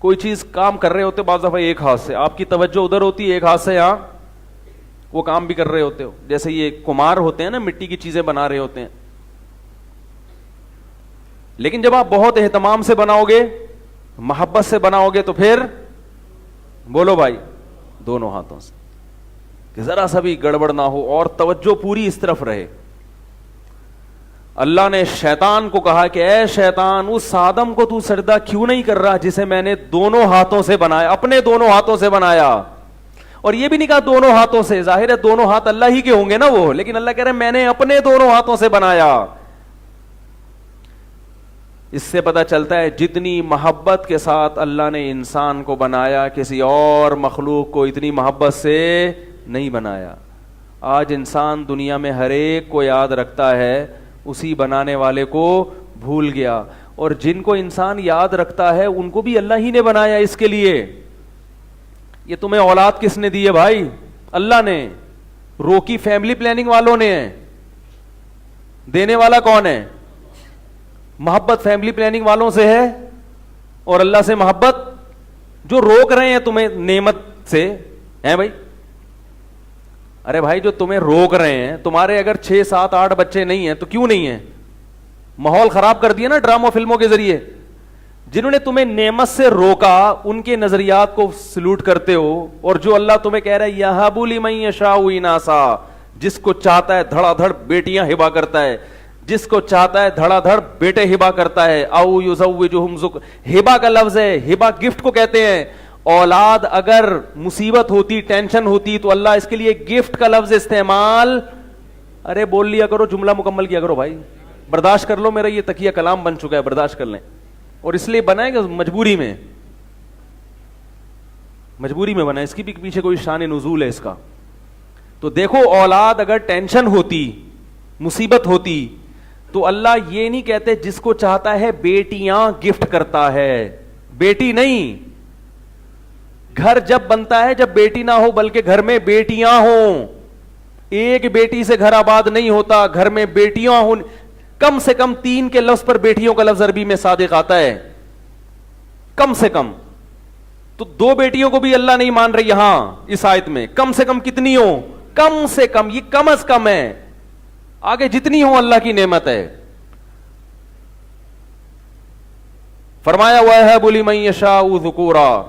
کوئی چیز کام کر رہے ہوتے بعض دفعہ ایک ہاتھ سے آپ کی توجہ ادھر ہوتی ہے, ایک ہاتھ سے یہاں وہ کام بھی کر رہے ہوتے ہو, جیسے یہ کمار ہوتے ہیں نا, مٹی کی چیزیں بنا رہے ہوتے ہیں. لیکن جب آپ بہت اہتمام سے بناؤ گے, محبت سے بناؤ گے, تو پھر بولو بھائی دونوں ہاتھوں سے, کہ ذرا سا بھی گڑبڑ نہ ہو اور توجہ پوری اس طرف رہے. اللہ نے شیطان کو کہا کہ اے شیطان, اس آدم کو تو سجدہ کیوں نہیں کر رہا جسے میں نے دونوں ہاتھوں سے بنایا, اپنے دونوں ہاتھوں سے بنایا. اور یہ بھی نہیں کہا دونوں ہاتھوں سے, ظاہر ہے دونوں ہاتھ اللہ ہی کے ہوں گے نا وہ, لیکن اللہ کہہ رہے میں نے اپنے دونوں ہاتھوں سے بنایا. اس سے پتہ چلتا ہے جتنی محبت کے ساتھ اللہ نے انسان کو بنایا, کسی اور مخلوق کو اتنی محبت سے نہیں بنایا. آج انسان دنیا میں ہر ایک کو یاد رکھتا ہے, اسی بنانے والے کو بھول گیا. اور جن کو انسان یاد رکھتا ہے ان کو بھی اللہ ہی نے بنایا اس کے لیے. یہ تمہیں اولاد کس نے دی ہے بھائی؟ اللہ نے. روکی فیملی پلاننگ والوں نے ہے. دینے والا کون ہے؟ محبت فیملی پلاننگ والوں سے ہے, اور اللہ سے محبت جو روک رہے ہیں تمہیں نعمت سے ہیں بھائی. ارے بھائی جو تمہیں روک رہے ہیں, تمہارے اگر 6 7 8 بچے نہیں ہیں تو کیوں نہیں ہیں؟ ماحول خراب کر دیا نا ڈرامہ فلموں کے ذریعے. جنہوں نے تمہیں نعمت سے روکا ان کے نظریات کو سلوٹ کرتے ہو, اور جو اللہ تمہیں کہہ رہا ہے یہب لمن یشاء اناسا, جس کو چاہتا ہے دھڑا دھڑ بیٹیاں ہبا کرتا ہے, جس کو چاہتا ہے دھڑا دھڑ بیٹے ہبا کرتا ہے. او یزوجہم ہبا کا لفظ ہے, ہبا گفٹ کو کہتے ہیں. اولاد اگر مصیبت ہوتی, ٹینشن ہوتی, تو اللہ اس کے لیے گفٹ کا لفظ استعمال. ارے بول لیا کرو, جملہ مکمل کیا کرو بھائی, برداشت کر لو, میرا یہ تکیہ کلام بن چکا ہے, برداشت کر لیں. اور اس لیے بنا ہے کہ مجبوری میں بنا, اس کی بھی پیچھے کوئی شان نزول ہے اس کا. تو دیکھو اولاد اگر ٹینشن ہوتی, مصیبت ہوتی, تو اللہ یہ نہیں کہتے جس کو چاہتا ہے بیٹیاں گفٹ کرتا ہے, بیٹی نہیں. گھر جب بنتا ہے جب بیٹی نہ ہو بلکہ گھر میں بیٹیاں ہوں. ایک بیٹی سے گھر آباد نہیں ہوتا, گھر میں بیٹیاں ہوں. کم سے کم 3 کے لفظ پر بیٹیوں کا لفظ عربی میں صادق آتا ہے, کم سے کم. تو 2 بیٹیوں کو بھی اللہ نہیں مان رہی یہاں اس آیت میں. کم سے کم کتنی ہو؟ کم سے کم, یہ کم از کم ہے, آگے جتنی ہو اللہ کی نعمت ہے. فرمایا وَيَهَبُ لِمَن يَشَاءُ ذُكُورًا,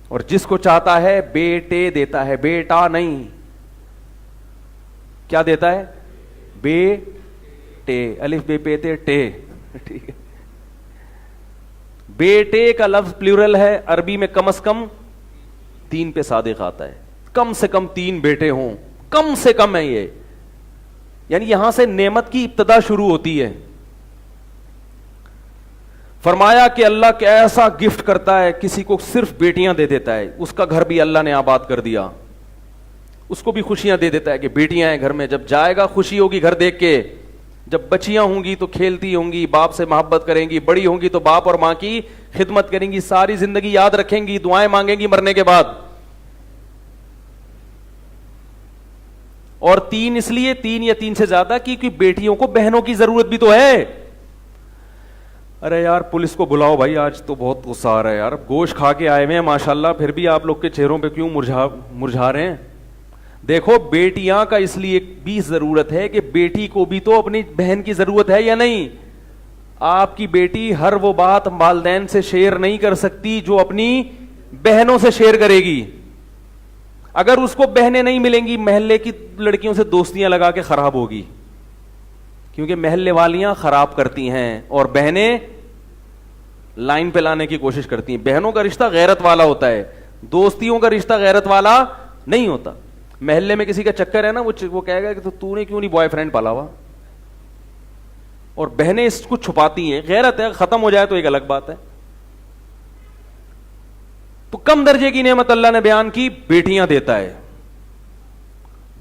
اور جس کو چاہتا ہے بیٹے دیتا ہے, بیٹا نہیں. کیا دیتا ہے؟ بیٹے, الف بے پے تے ٹے, ٹھیک ہے. بیٹے کا لفظ پلورل ہے, عربی میں کم از کم 3 پہ صادق آتا ہے. کم سے کم 3 بیٹے ہوں, کم سے کم ہے یہ. یعنی یہاں سے نعمت کی ابتدا شروع ہوتی ہے. فرمایا کہ اللہ کیسا گفٹ کرتا ہے, کسی کو صرف بیٹیاں دے دیتا ہے, اس کا گھر بھی اللہ نے آباد کر دیا, اس کو بھی خوشیاں دے دیتا ہے کہ بیٹیاں ہیں گھر میں. جب جائے گا خوشی ہوگی گھر دیکھ کے. جب بچیاں ہوں گی تو کھیلتی ہوں گی, باپ سے محبت کریں گی, بڑی ہوں گی تو باپ اور ماں کی خدمت کریں گی, ساری زندگی یاد رکھیں گی, دعائیں مانگیں گی مرنے کے بعد. اور 3 اس لیے, 3 یا 3 سے زیادہ, کیونکہ بیٹیوں کو بہنوں کی ضرورت بھی تو ہے. ارے یار پولیس کو بلاؤ بھائی, آج تو بہت غصہ آ رہا ہے یار, گوشت کھا کے آئے ہوئے ہیں ماشاءاللہ, پھر بھی آپ لوگ کے چہروں پہ کیوں مرجھا رہے ہیں؟ دیکھو بیٹیاں کا اس لیے بھی ضرورت ہے کہ بیٹی کو بھی تو اپنی بہن کی ضرورت ہے یا نہیں. آپ کی بیٹی ہر وہ بات والدین سے شیئر نہیں کر سکتی جو اپنی بہنوں سے شیئر کرے گی. اگر اس کو بہنیں نہیں ملیں گی, محلے کی لڑکیوں سے دوستیاں لگا کے خراب ہوگی, کیونکہ محلے والیاں خراب کرتی ہیں اور بہنیں لائن پہ لانے کی کوشش کرتی ہیں. بہنوں کا رشتہ غیرت والا ہوتا ہے, دوستیوں کا رشتہ غیرت والا نہیں ہوتا. محلے میں کسی کا چکر ہے نا, وہ کہے گا کہ تو نے کیوں نہیں بوائے فرینڈ پالا ہوا, اور بہنیں اس کو چھپاتی ہیں. غیرت ہے, ختم ہو جائے تو ایک الگ بات ہے. تو کم درجے کی نعمت اللہ نے بیان کی بیٹیاں دیتا ہے.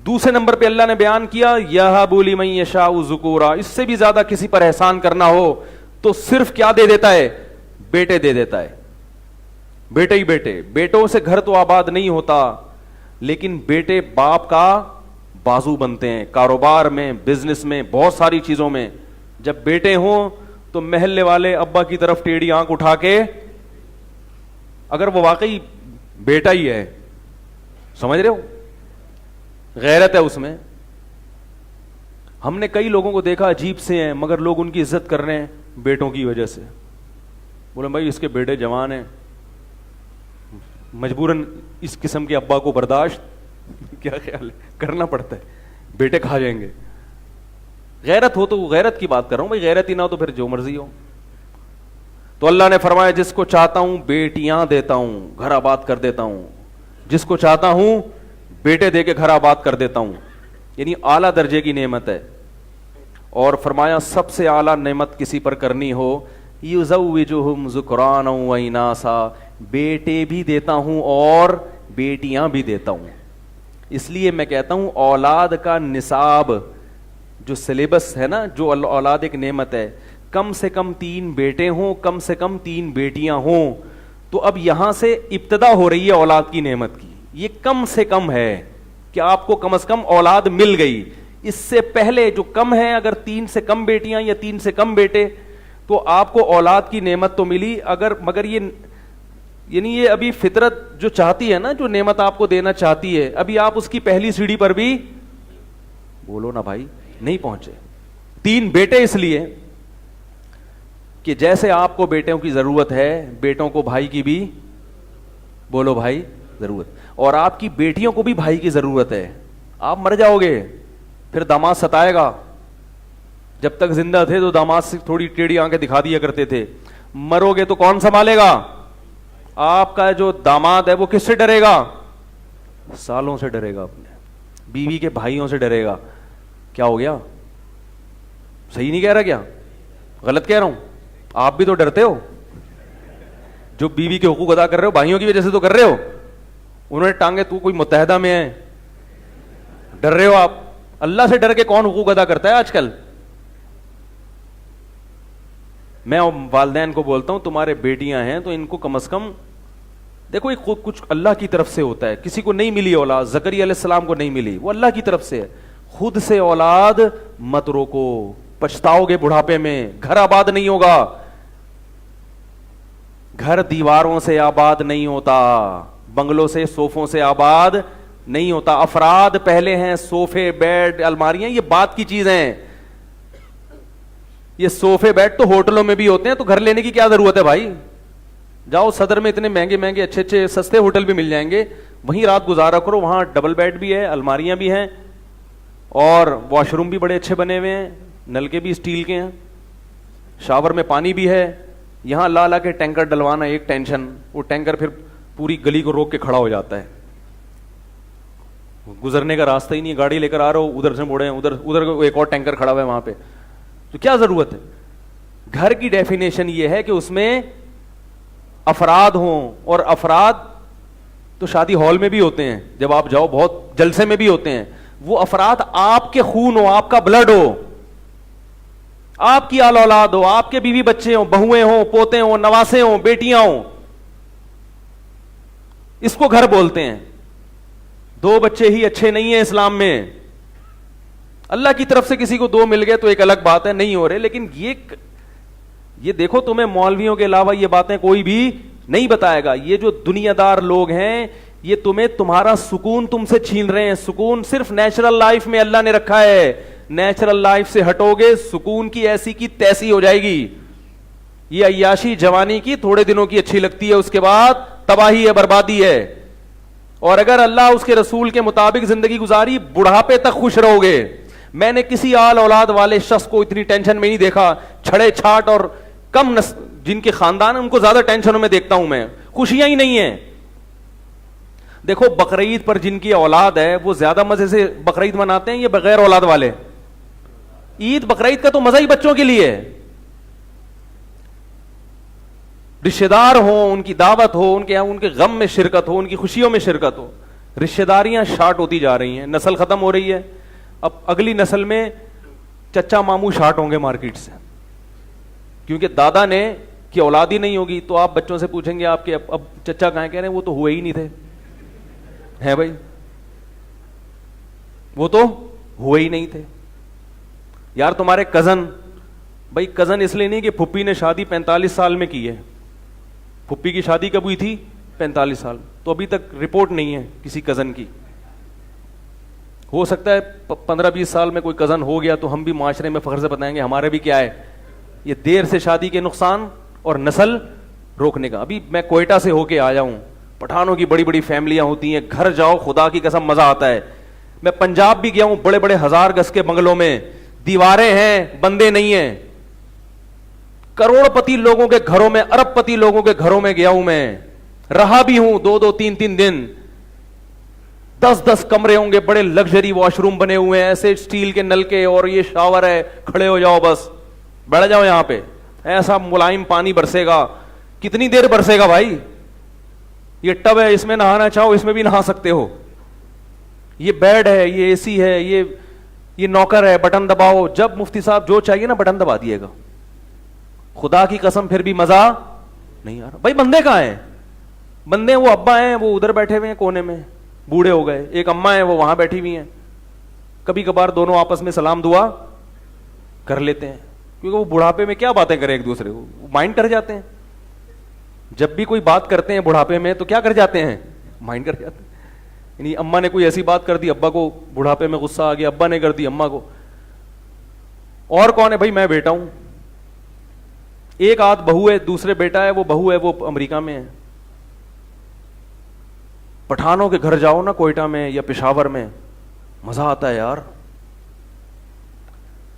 دوسرے نمبر پہ اللہ نے بیان کیا یہب لمن یشاء ذکورا, اس سے بھی زیادہ کسی پر احسان کرنا ہو تو صرف کیا دے دیتا ہے, بیٹے دے دیتا ہے. بیٹے ہی بیٹے. بیٹوں سے گھر تو آباد نہیں ہوتا, لیکن بیٹے باپ کا بازو بنتے ہیں, کاروبار میں, بزنس میں, بہت ساری چیزوں میں. جب بیٹے ہوں تو محلے والے ابا کی طرف ٹیڑھی آنکھ اٹھا کے, اگر وہ واقعی بیٹا ہی ہے, سمجھ رہے ہو, غیرت ہے اس میں. ہم نے کئی لوگوں کو دیکھا عجیب سے ہیں مگر لوگ ان کی عزت کر رہے ہیں بیٹوں کی وجہ سے. بولے بھائی اس کے بیٹے جوان ہیں, مجبوراً اس قسم کے ابا کو برداشت کیا خیال ہے کرنا پڑتا ہے, بیٹے کھا جائیں گے. غیرت ہو تو غیرت کی بات کر رہا ہوں بھائی, غیرت ہی نہ ہو تو پھر جو مرضی ہو. تو اللہ نے فرمایا جس کو چاہتا ہوں بیٹیاں دیتا ہوں, گھر آباد کر دیتا ہوں, جس کو چاہتا ہوں بیٹے دے کے گھر آباد کر دیتا ہوں. یعنی اعلیٰ درجے کی نعمت ہے. اور فرمایا سب سے اعلیٰ نعمت کسی پر کرنی ہو یزوجہم ذکرانا و اناسا, بیٹے بھی دیتا ہوں اور بیٹیاں بھی دیتا ہوں. اس لیے میں کہتا ہوں اولاد کا نصاب جو سلیبس ہے نا, جو اولاد ایک نعمت ہے, کم سے کم 3 بیٹے ہوں, کم سے کم 3 بیٹیاں ہوں. تو اب یہاں سے ابتدا ہو رہی ہے اولاد کی نعمت کی. یہ کم سے کم ہے کہ آپ کو کم از کم اولاد مل گئی. اس سے پہلے جو کم ہے, اگر 3 سے کم بیٹیاں یا 3 سے کم بیٹے, تو آپ کو اولاد کی نعمت تو ملی, مگر یہ یعنی یہ ابھی فطرت جو چاہتی ہے نا, جو نعمت آپ کو دینا چاہتی ہے, ابھی آپ اس کی پہلی سیڑھی پر بھی, بولو نا بھائی, نہیں پہنچے. 3 بیٹے اس لیے کہ جیسے آپ کو بیٹوں کی ضرورت ہے, بیٹوں کو بھائی کی بھی, بولو بھائی, ضرورت. اور آپ کی بیٹیوں کو بھی بھائی کی ضرورت ہے. آپ مر جاؤ گے پھر داماد ستائے گا. جب تک زندہ تھے تو داماد سے تھوڑی ٹیڑھی آنکھیں دکھا دیا کرتے تھے, مرو گے تو کون سنبھالے گا؟ آپ کا جو داماد ہے وہ کس سے ڈرے گا؟ سالوں سے ڈرے گا, اپنے بیوی کے بھائیوں سے ڈرے گا. کیا ہو گیا؟ صحیح نہیں کہہ رہا کیا؟ غلط کہہ رہا ہوں؟ آپ بھی تو ڈرتے ہو, جو بیوی کے حقوق ادا کر رہے ہو بھائیوں کی وجہ سے تو کر رہے ہو. انہوں نے ٹانگے, تو کوئی متحدہ میں ہے, ڈر رہے ہو آپ. اللہ سے ڈر کے کون حقوق ادا کرتا ہے آج کل؟ میں والدین کو بولتا ہوں تمہارے بیٹیاں ہیں تو ان کو کم از کم دیکھو, ایک خود کچھ اللہ کی طرف سے ہوتا ہے. کسی کو نہیں ملی اولاد, زکریا علیہ السلام کو نہیں ملی, وہ اللہ کی طرف سے ہے. خود سے اولاد مت روکو, پچھتاؤ گے بڑھاپے میں. گھر آباد نہیں ہوگا, گھر دیواروں سے آباد نہیں ہوتا, بنگلوں سے, صوفوں سے آباد نہیں ہوتا. افراد پہلے ہیں, صوفے, بیڈ, الماریاں, یہ بات کی چیزیں ہیں. یہ صوفے بیڈ تو ہوٹلوں میں بھی ہوتے ہیں, تو گھر لینے کی کیا ضرورت ہے بھائی؟ جاؤ صدر میں اتنے مہنگے مہنگے اچھے اچھے سستے ہوٹل بھی مل جائیں گے, وہیں رات گزارا کرو. وہاں ڈبل بیڈ بھی ہے, الماریاں بھی ہیں, اور واش روم بھی بڑے اچھے بنے ہوئے ہیں, نلکے بھی اسٹیل کے ہیں, شاور میں پانی بھی ہے. یہاں لا لا کے ٹینکر ڈلوانا ایک ٹینشن, وہ ٹینکر پھر پوری گلی کو روک کے کھڑا ہو جاتا ہے, گزرنے کا راستہ ہی نہیں. گاڑی لے کر آ رہا ہو, ادھر سے مڑے, ادھر ایک اور ٹینکر کھڑا ہوا ہے وہاں پہ. تو کیا ضرورت ہے؟ گھر کی ڈیفینیشن یہ ہے کہ اس میں افراد ہوں, اور افراد تو شادی ہال میں بھی ہوتے ہیں, جب آپ جاؤ بہت جلسے میں بھی ہوتے ہیں. وہ افراد آپ کے خون ہو, آپ کا بلڈ ہو, آپ کی آل اولاد ہو, آپ کے بیوی بچے ہوں, بہویں ہوں, پوتے ہوں, نواسے ہوں, بیٹیاں ہوں. اس کو گھر بولتے ہیں. 2 بچے ہی اچھے نہیں ہیں اسلام میں. اللہ کی طرف سے کسی کو 2 مل گئے تو ایک الگ بات ہے, نہیں ہو رہے. لیکن یہ دیکھو, تمہیں مولویوں کے علاوہ یہ باتیں کوئی بھی نہیں بتائے گا. یہ جو دنیا دار لوگ ہیں, یہ تمہیں تمہارا سکون تم سے چھین رہے ہیں. سکون صرف نیچرل لائف میں اللہ نے رکھا ہے. نیچرل لائف سے ہٹو گے, سکون کی ایسی کی تیسی ہو جائے گی. یہ عیاشی جوانی کی تھوڑے دنوں کی اچھی لگتی ہے, اس کے بعد تباہی ہے, بربادی ہے. اور اگر اللہ اس کے رسول کے مطابق زندگی گزاری, بڑھاپے تک خوش رہو گے. میں نے کسی آل اولاد والے شخص کو اتنی ٹینشن میں نہیں دیکھا. چھڑے چھاٹ اور کم جن کے خاندان ان کو زیادہ ٹینشنوں میں دیکھتا ہوں میں, خوشیاں ہی نہیں ہیں. دیکھو بقرعید پر جن کی اولاد ہے وہ زیادہ مزے سے بقرعید مناتے ہیں, یہ بغیر اولاد والے. عید بقرعید کا تو مزہ ہی بچوں کے لیے ہے. رشتہ دار ہوں, ان کی دعوت ہو, ان کے غم میں شرکت ہو, ان کی خوشیوں میں شرکت ہو. رشتہ داریاں شارٹ ہوتی جا رہی ہیں, نسل ختم ہو رہی ہے. اب اگلی نسل میں چچا ماموں شارٹ ہوں گے مارکیٹ سے, کیونکہ دادا نے کی اولاد ہی نہیں ہوگی. تو آپ بچوں سے پوچھیں گے آپ کے اب چچا کہاں, کہہ رہے ہیں وہ تو ہوئے ہی نہیں تھے. ہے بھائی, وہ تو ہوئے ہی نہیں تھے. یار تمہارے کزن, بھائی کزن اس لیے نہیں کہ پھپھی نے شادی 45 سال میں کی ہے. پھپھی کی شادی کب ہوئی تھی؟ 45 سال. تو ابھی تک رپورٹ نہیں ہے کسی کزن کی. ہو سکتا ہے 15-20 سال میں کوئی کزن ہو گیا تو ہم بھی معاشرے میں فخر سے بتائیں گے ہمارے بھی کیا ہے. یہ دیر سے شادی کے نقصان اور نسل روکنے کا. ابھی میں کوئٹہ سے ہو کے آیا ہوں, پٹھانوں کی بڑی بڑی فیملیاں ہوتی ہیں, گھر جاؤ خدا کی قسم مزہ آتا ہے. میں پنجاب بھی گیا ہوں, بڑے بڑے 1000 گز کے بنگلوں میں دیواریں ہیں, بندے نہیں ہیں. کروڑ پتی لوگوں کے گھروں میں, ارب پتی لوگوں کے گھروں میں گیا ہوں, میں رہا بھی ہوں 2-2 3-3 دن. 10-10 کمرے ہوں گے, بڑے لگژری واش روم بنے ہوئے ہیں, ایسے اسٹیل کے نل کے, اور یہ شاور ہے, کھڑے ہو جاؤ بس بیٹھ جاؤ یہاں پہ, ایسا ملائم پانی برسے گا. کتنی دیر برسے گا بھائی؟ یہ ٹب ہے, اس میں نہانا چاہو اس میں بھی نہا سکتے ہو. یہ بیڈ ہے, یہ اے سی ہے, یہ نوکر ہے, بٹن دباؤ. جب مفتی صاحب جو چاہیے نا بٹن دبا دیے گا. خدا کی قسم پھر بھی مزہ نہیں آ رہا. بھائی بندے کہاں ہیں؟ بندے وہ ابا ہیں, وہ ادھر بیٹھے ہوئے ہیں کونے میں, بوڑھے ہو گئے. ایک اماں ہیں, وہ وہاں بیٹھی ہوئی ہیں. کبھی کبھار دونوں آپس میں سلام دعا کر لیتے ہیں, کیونکہ وہ بڑھاپے میں کیا باتیں کریں ایک دوسرے کو, مائنڈ کر جاتے ہیں. جب بھی کوئی بات کرتے ہیں بڑھاپے میں تو کیا کر جاتے ہیں, مائنڈ کر جاتے ہیں. یعنی اماں نے کوئی ایسی بات کر دی, ابا کو بڑھاپے میں غصہ آ گیا, ابا نے کر دی اماں کو. اور کون ہے بھائی؟ میں بیٹا ہوں. ایک آدھ بہو ہے, دوسرے بیٹا ہے, وہ بہو ہے وہ امریکہ میں ہے. پٹھانوں کے گھر جاؤ نا کوئٹہ میں یا پشاور میں, مزہ آتا ہے یار.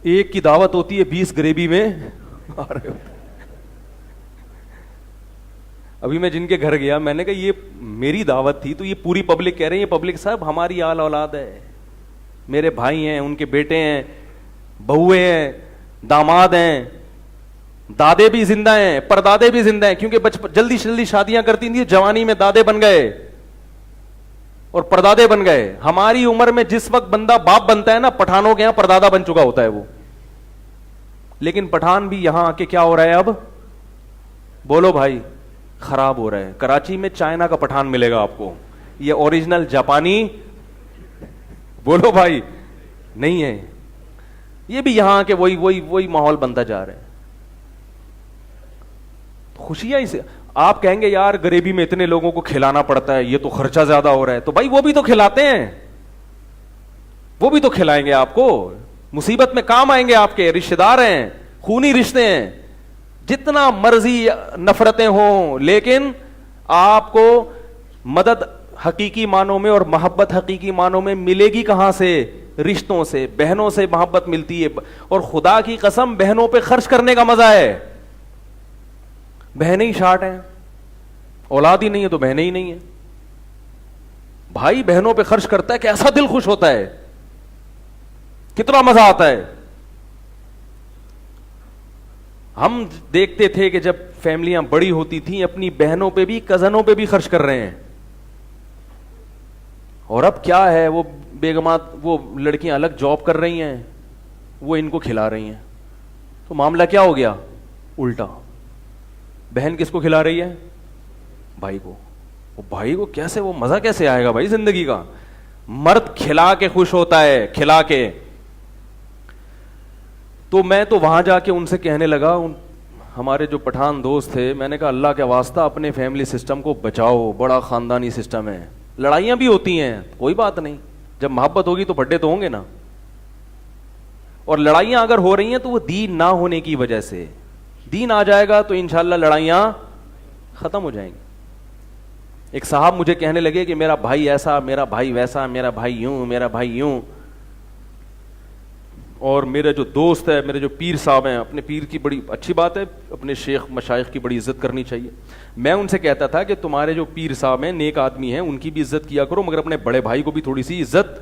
ایک کی دعوت ہوتی ہے 20 گریبی میں آ رہے ہوتے. ابھی میں جن کے گھر گیا, میں نے کہا یہ میری دعوت تھی, تو یہ پوری پبلک کہہ رہے ہیں, یہ پبلک صاحب ہماری آل اولاد ہے, میرے بھائی ہیں, ان کے بیٹے ہیں, بہویں ہیں, داماد ہیں, دادے بھی زندہ ہیں, پردادے بھی زندہ ہیں. کیونکہ جلدی سے جلدی شادیاں کرتی تھیں, جوانی میں دادے بن گئے اور پردادے بن گئے. ہماری عمر میں جس وقت بندہ باپ بنتا ہے نا, پٹھانوں کے یہاں پردادا بن چکا ہوتا ہے وہ. لیکن پٹھان بھی یہاں آ کے کیا ہو رہا ہے اب؟ بولو بھائی, خراب ہو رہا ہے. کراچی میں چائنا کا پٹھان ملے گا آپ کو, یہ اوریجنل جاپانی, بولو بھائی, نہیں ہے. یہ بھی یہاں کے وہی ماحول بنتا جا رہا ہے. خوشیاں اسے آپ کہیں گے یار غریبی میں اتنے لوگوں کو کھلانا پڑتا ہے, یہ تو خرچہ زیادہ ہو رہا ہے. تو بھائی وہ بھی تو کھلاتے ہیں, وہ بھی تو کھلائیں گے آپ کو. مصیبت میں کام آئیں گے آپ کے, رشتے دار ہیں, خونی رشتے ہیں. جتنا مرضی نفرتیں ہوں, لیکن آپ کو مدد حقیقی معنوں میں اور محبت حقیقی معنوں میں ملے گی کہاں سے؟ رشتوں سے, بہنوں سے محبت ملتی ہے. اور خدا کی قسم بہنوں پہ خرچ کرنے کا مزہ ہے. بہنیں ہی شارٹ ہیں, اولاد ہی نہیں ہے تو بہنیں ہی نہیں ہیں. بھائی بہنوں پہ خرچ کرتا ہے, کیسا دل خوش ہوتا ہے, کتنا مزہ آتا ہے. ہم دیکھتے تھے کہ جب فیملیاں بڑی ہوتی تھیں, اپنی بہنوں پہ بھی, کزنوں پہ بھی خرچ کر رہے ہیں. اور اب کیا ہے, وہ بیگمات, وہ لڑکیاں الگ جاب کر رہی ہیں, وہ ان کو کھلا رہی ہیں. تو معاملہ کیا ہو گیا؟ الٹا. بہن کس کو کھلا رہی ہے؟ بھائی کو. وہ بھائی کو کیسے, وہ مزہ کیسے آئے گا بھائی زندگی کا؟ مرد کھلا کے خوش ہوتا ہے, کھلا کے. تو میں تو وہاں جا کے ان سے کہنے لگا, ہمارے جو پٹھان دوست تھے, میں نے کہا اللہ کے واسطہ اپنے فیملی سسٹم کو بچاؤ, بڑا خاندانی سسٹم ہے. لڑائیاں بھی ہوتی ہیں, کوئی بات نہیں, جب محبت ہوگی تو بڈے تو ہوں گے نا. اور لڑائیاں اگر ہو رہی ہیں تو وہ دین نہ ہونے کی وجہ سے. دین آ جائے گا تو انشاءاللہ لڑائیاں ختم ہو جائیں گی. ایک صاحب مجھے کہنے لگے کہ میرا بھائی ایسا, میرا بھائی ویسا, میرا بھائی یوں, میرا بھائی یوں. اور میرے جو دوست ہے, میرے جو پیر صاحب ہیں, اپنے پیر کی بڑی اچھی بات ہے, اپنے شیخ مشائخ کی بڑی عزت کرنی چاہیے. میں ان سے کہتا تھا کہ تمہارے جو پیر صاحب ہیں, نیک آدمی ہیں, ان کی بھی عزت کیا کرو, مگر اپنے بڑے بھائی کو بھی تھوڑی سی عزت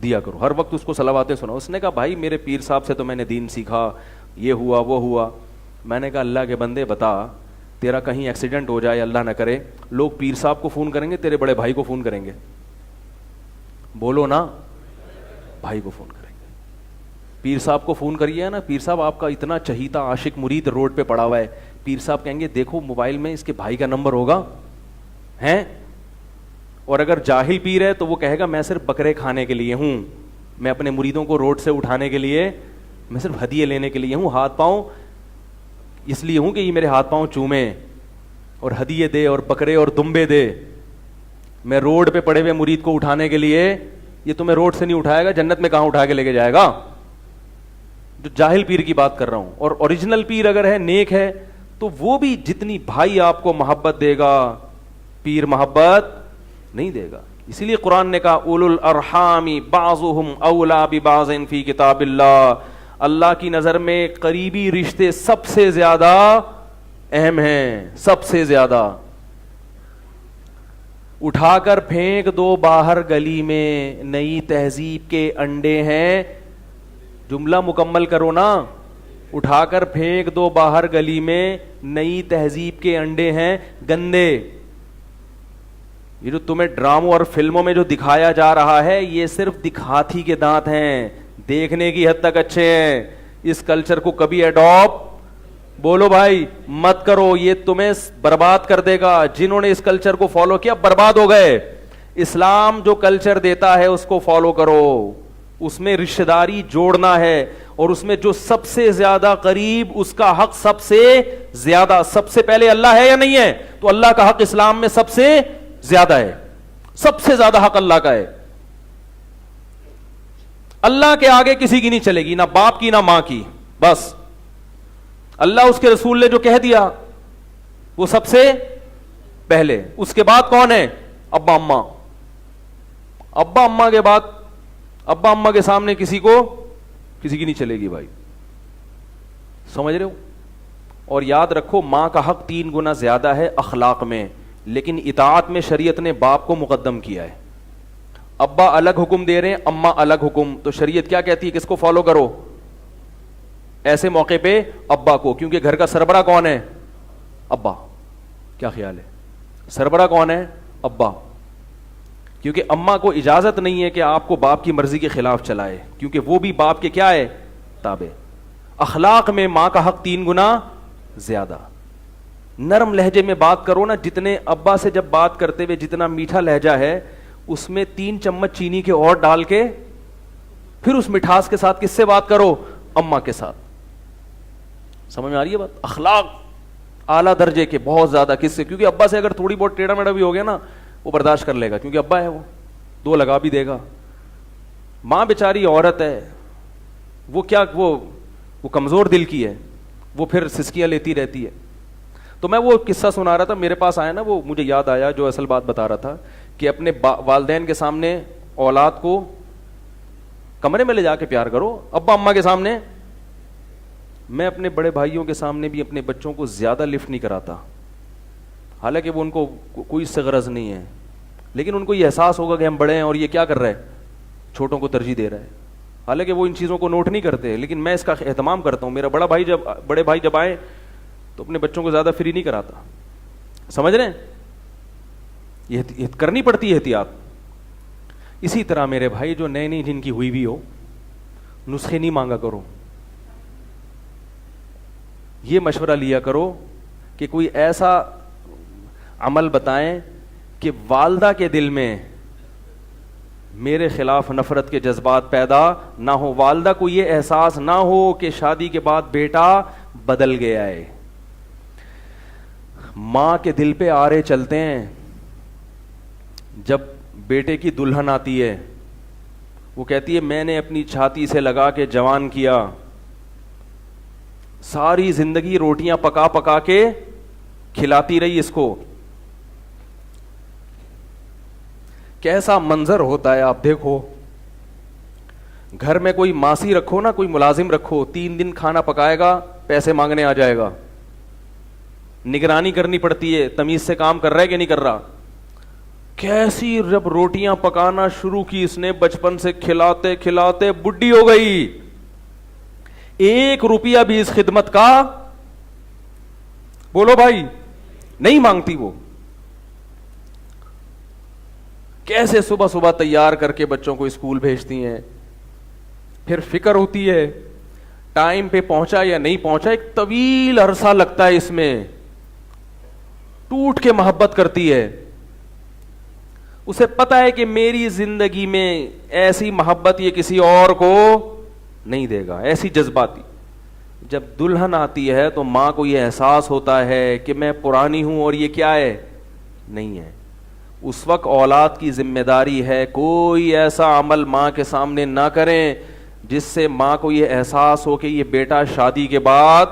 دیا کرو, ہر وقت اس کو صلواتیں سناؤ. اس نے کہا بھائی میرے پیر صاحب سے تو میں نے دین سیکھا, یہ ہوا وہ ہوا. میں نے کہا اللہ کے بندے بتا, تیرا کہیں ایکسیڈنٹ ہو جائے اللہ نہ کرے, لوگ پیر صاحب کو فون کریں گے, تیرے بڑے بھائی کو فون کریں گے؟ بولو نا, بھائی کو فون کریں گے. پیر صاحب کو فون کریے نا, پیر صاحب آپ کا اتنا چہیتا عاشق مرید روڈ پہ پڑا ہوا ہے, پیر صاحب کہیں گے دیکھو موبائل میں اس کے بھائی کا نمبر ہوگا ہیں. اور اگر جاہل پیر ہے تو وہ کہے گا میں صرف بکرے کھانے کے لیے ہوں, میں اپنے مریدوں کو روڈ سے اٹھانے کے لیے, میں صرف ہدیے لینے کے لیے ہوں, ہاتھ پاؤں اس لیے ہوں کہ یہ میرے ہاتھ پاؤں چومے اور ہدیے دے اور بکرے اور دمبے دے, میں روڈ پہ پڑے ہوئے مرید کو اٹھانے کے لیے. یہ تمہیں روڈ سے نہیں اٹھائے گا, جنت میں کہاں اٹھا کے لے کے جائے گا؟ جو جاہل پیر کی بات کر رہا ہوں. اور اوریجنل پیر اگر ہے, نیک ہے, تو وہ بھی جتنی بھائی آپ کو محبت دے گا, پیر محبت نہیں دے گا. اسی لیے قرآن نے کہا اولو الارحام بعضهم اولا ببعض فی کتاب اللہ. اللہ کی نظر میں قریبی رشتے سب سے زیادہ اہم ہیں, سب سے زیادہ. اٹھا کر پھینک دو باہر گلی میں, نئی تہذیب کے انڈے ہیں. جملہ مکمل کرو نا. اٹھا کر پھینک دو باہر گلی میں, نئی تہذیب کے انڈے ہیں گندے. یہ جو تمہیں ڈراموں اور فلموں میں جو دکھایا جا رہا ہے, یہ صرف دکھاتی کے دانت ہیں, دیکھنے کی حد تک اچھے ہیں. اس کلچر کو کبھی اڈاپٹ, بولو بھائی, مت کرو, یہ تمہیں برباد کر دے گا. جنہوں نے اس کلچر کو فالو کیا برباد ہو گئے. اسلام جو کلچر دیتا ہے اس کو فالو کرو, اس میں رشتہ داری جوڑنا ہے, اور اس میں جو سب سے زیادہ قریب اس کا حق سب سے زیادہ, سب سے پہلے اللہ ہے یا نہیں ہے؟ تو اللہ کا حق اسلام میں سب سے زیادہ ہے, سب سے زیادہ حق اللہ کا ہے. اللہ کے آگے کسی کی نہیں چلے گی, نہ باپ کی نہ ماں کی. بس اللہ اس کے رسول نے جو کہہ دیا وہ سب سے پہلے. اس کے بعد کون ہے؟ ابا اماں. ابا اماں کے بعد, ابا اماں کے سامنے کسی کی نہیں چلے گی بھائی. سمجھ رہے ہو؟ اور یاد رکھو ماں کا حق 3 گنا زیادہ ہے اخلاق میں, لیکن اطاعت میں شریعت نے باپ کو مقدم کیا ہے. ابا الگ حکم دے رہے ہیں, اماں الگ حکم, تو شریعت کیا کہتی ہے کس کو فالو کرو؟ ایسے موقع پہ ابا کو, کیونکہ گھر کا سربراہ کون ہے؟ ابا. کیا خیال ہے؟ سربراہ کون ہے؟ ابا. کیونکہ اماں کو اجازت نہیں ہے کہ آپ کو باپ کی مرضی کے خلاف چلائے, کیونکہ وہ بھی باپ کے کیا ہے؟ تابع. اخلاق میں ماں کا حق 3 گنا زیادہ. نرم لہجے میں بات کرو نا, جتنے ابا سے جب بات کرتے ہوئے جتنا میٹھا لہجہ ہے, اس میں 3 چمچ چینی کے اور ڈال کے پھر اس مٹھاس کے ساتھ کس سے بات کرو؟ اماں کے ساتھ. سمجھ میں آ رہی ہے بات؟ اخلاق اعلیٰ درجے کے بہت زیادہ. کس سے؟ کیونکہ ابا سے اگر تھوڑی بہت ٹیڑھا میڑھا بھی ہو گیا نا, وہ برداشت کر لے گا, کیونکہ ابا ہے, وہ 2 لگا بھی دے گا. ماں بیچاری عورت ہے, وہ کیا, وہ کمزور دل کی ہے, وہ پھر سسکیاں لیتی رہتی ہے. تو میں وہ قصہ سنا رہا تھا, میرے پاس آیا نا, وہ مجھے یاد آیا جو اصل بات بتا رہا تھا, کہ اپنے والدین کے سامنے اولاد کو کمرے میں لے جا کے پیار کرو. ابا اماں کے سامنے, میں اپنے بڑے بھائیوں کے سامنے بھی اپنے بچوں کو زیادہ لفٹ نہیں کراتا, حالانکہ وہ ان کو کوئی اس سے غرض نہیں ہے, لیکن ان کو یہ احساس ہوگا کہ ہم بڑے ہیں اور یہ کیا کر رہے ہیں, چھوٹوں کو ترجیح دے رہے ہیں. حالانکہ وہ ان چیزوں کو نوٹ نہیں کرتے, لیکن میں اس کا اہتمام کرتا ہوں. میرا بڑے بھائی جب آئے تو اپنے بچوں کو زیادہ فری نہیں کراتا. سمجھ رہے ہیں؟ یہ کرنی پڑتی ہے احتیاط. اسی طرح میرے بھائی جو نئی جن کی ہوئی بھی ہو, نسخے نہیں مانگا کرو. یہ مشورہ لیا کرو کہ کوئی ایسا عمل بتائیں کہ والدہ کے دل میں میرے خلاف نفرت کے جذبات پیدا نہ ہو, والدہ کو یہ احساس نہ ہو کہ شادی کے بعد بیٹا بدل گیا ہے. ماں کے دل پہ آرے چلتے ہیں. جب بیٹے کی دلہن آتی ہے, وہ کہتی ہے میں نے اپنی چھاتی سے لگا کے جوان کیا, ساری زندگی روٹیاں پکا پکا کے کھلاتی رہی اس کو. کیسا منظر ہوتا ہے آپ دیکھو. گھر میں کوئی ماسی رکھو نا, کوئی ملازم رکھو, 3 دن کھانا پکائے گا, پیسے مانگنے آ جائے گا. نگرانی کرنی پڑتی ہے, تمیز سے کام کر رہا ہے کہ نہیں کر رہا. کیسی جب روٹیاں پکانا شروع کی اس نے, بچپن سے کھلاتے کھلاتے بڈھی ہو گئی. 1 روپیہ بھی اس خدمت کا, بولو بھائی, نہیں مانگتی وہ. کیسے صبح صبح تیار کر کے بچوں کو اسکول بھیجتی ہیں, پھر فکر ہوتی ہے ٹائم پہ پہنچا یا نہیں پہنچا, ایک طویل عرصہ لگتا ہے اس میں, ٹوٹ کے محبت کرتی ہے. اسے پتا ہے کہ میری زندگی میں ایسی محبت یہ کسی اور کو نہیں دے گا, ایسی جذباتی. جب دلہن آتی ہے تو ماں کو یہ احساس ہوتا ہے کہ میں پرانی ہوں اور یہ کیا ہے, نہیں ہے. اس وقت اولاد کی ذمہ داری ہے کوئی ایسا عمل ماں کے سامنے نہ کریں جس سے ماں کو یہ احساس ہو کہ یہ بیٹا شادی کے بعد,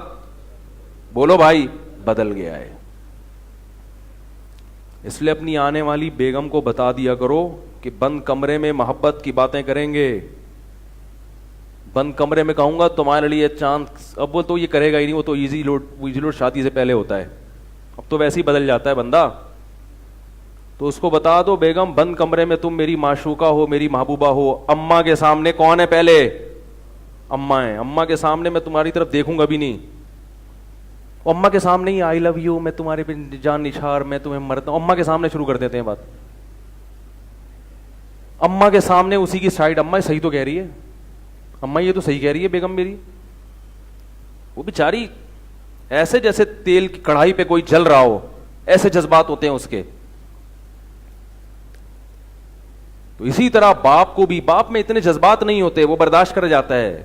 بولو بھائی, بدل گیا ہے. اس لیے اپنی آنے والی بیگم کو بتا دیا کرو کہ بند کمرے میں محبت کی باتیں کریں گے. بند کمرے میں کہوں گا تمہارے لیے چاند, اب وہ تو یہ کرے گا ہی نہیں, وہ تو ایزی لوڈ شادی سے پہلے ہوتا ہے, اب تو ویسے ہی بدل جاتا ہے بندہ. تو اس کو بتا دو بیگم بند کمرے میں تم میری معشوقہ ہو, میری محبوبہ ہو, اماں کے سامنے کون ہے پہلے, اماں ہیں, اماں کے سامنے میں تمہاری طرف دیکھوں گا بھی نہیں. اماں کے سامنے ہی آئی لو یو, میں تمہارے پہ جان نچھار, میں تمہیں مرتا ہوں, اماں کے سامنے شروع کر دیتے ہیں بات. اماں کے سامنے اسی کی سائڈ, اماں صحیح تو کہہ رہی ہے, اماں یہ تو صحیح کہہ رہی ہے بیگم میری. وہ بیچاری ایسے جیسے تیل کی کڑھائی پہ کوئی جل رہا ہو, ایسے جذبات ہوتے ہیں اس کے. تو اسی طرح باپ کو بھی, باپ میں اتنے جذبات نہیں ہوتے, وہ برداشت کر جاتا ہے.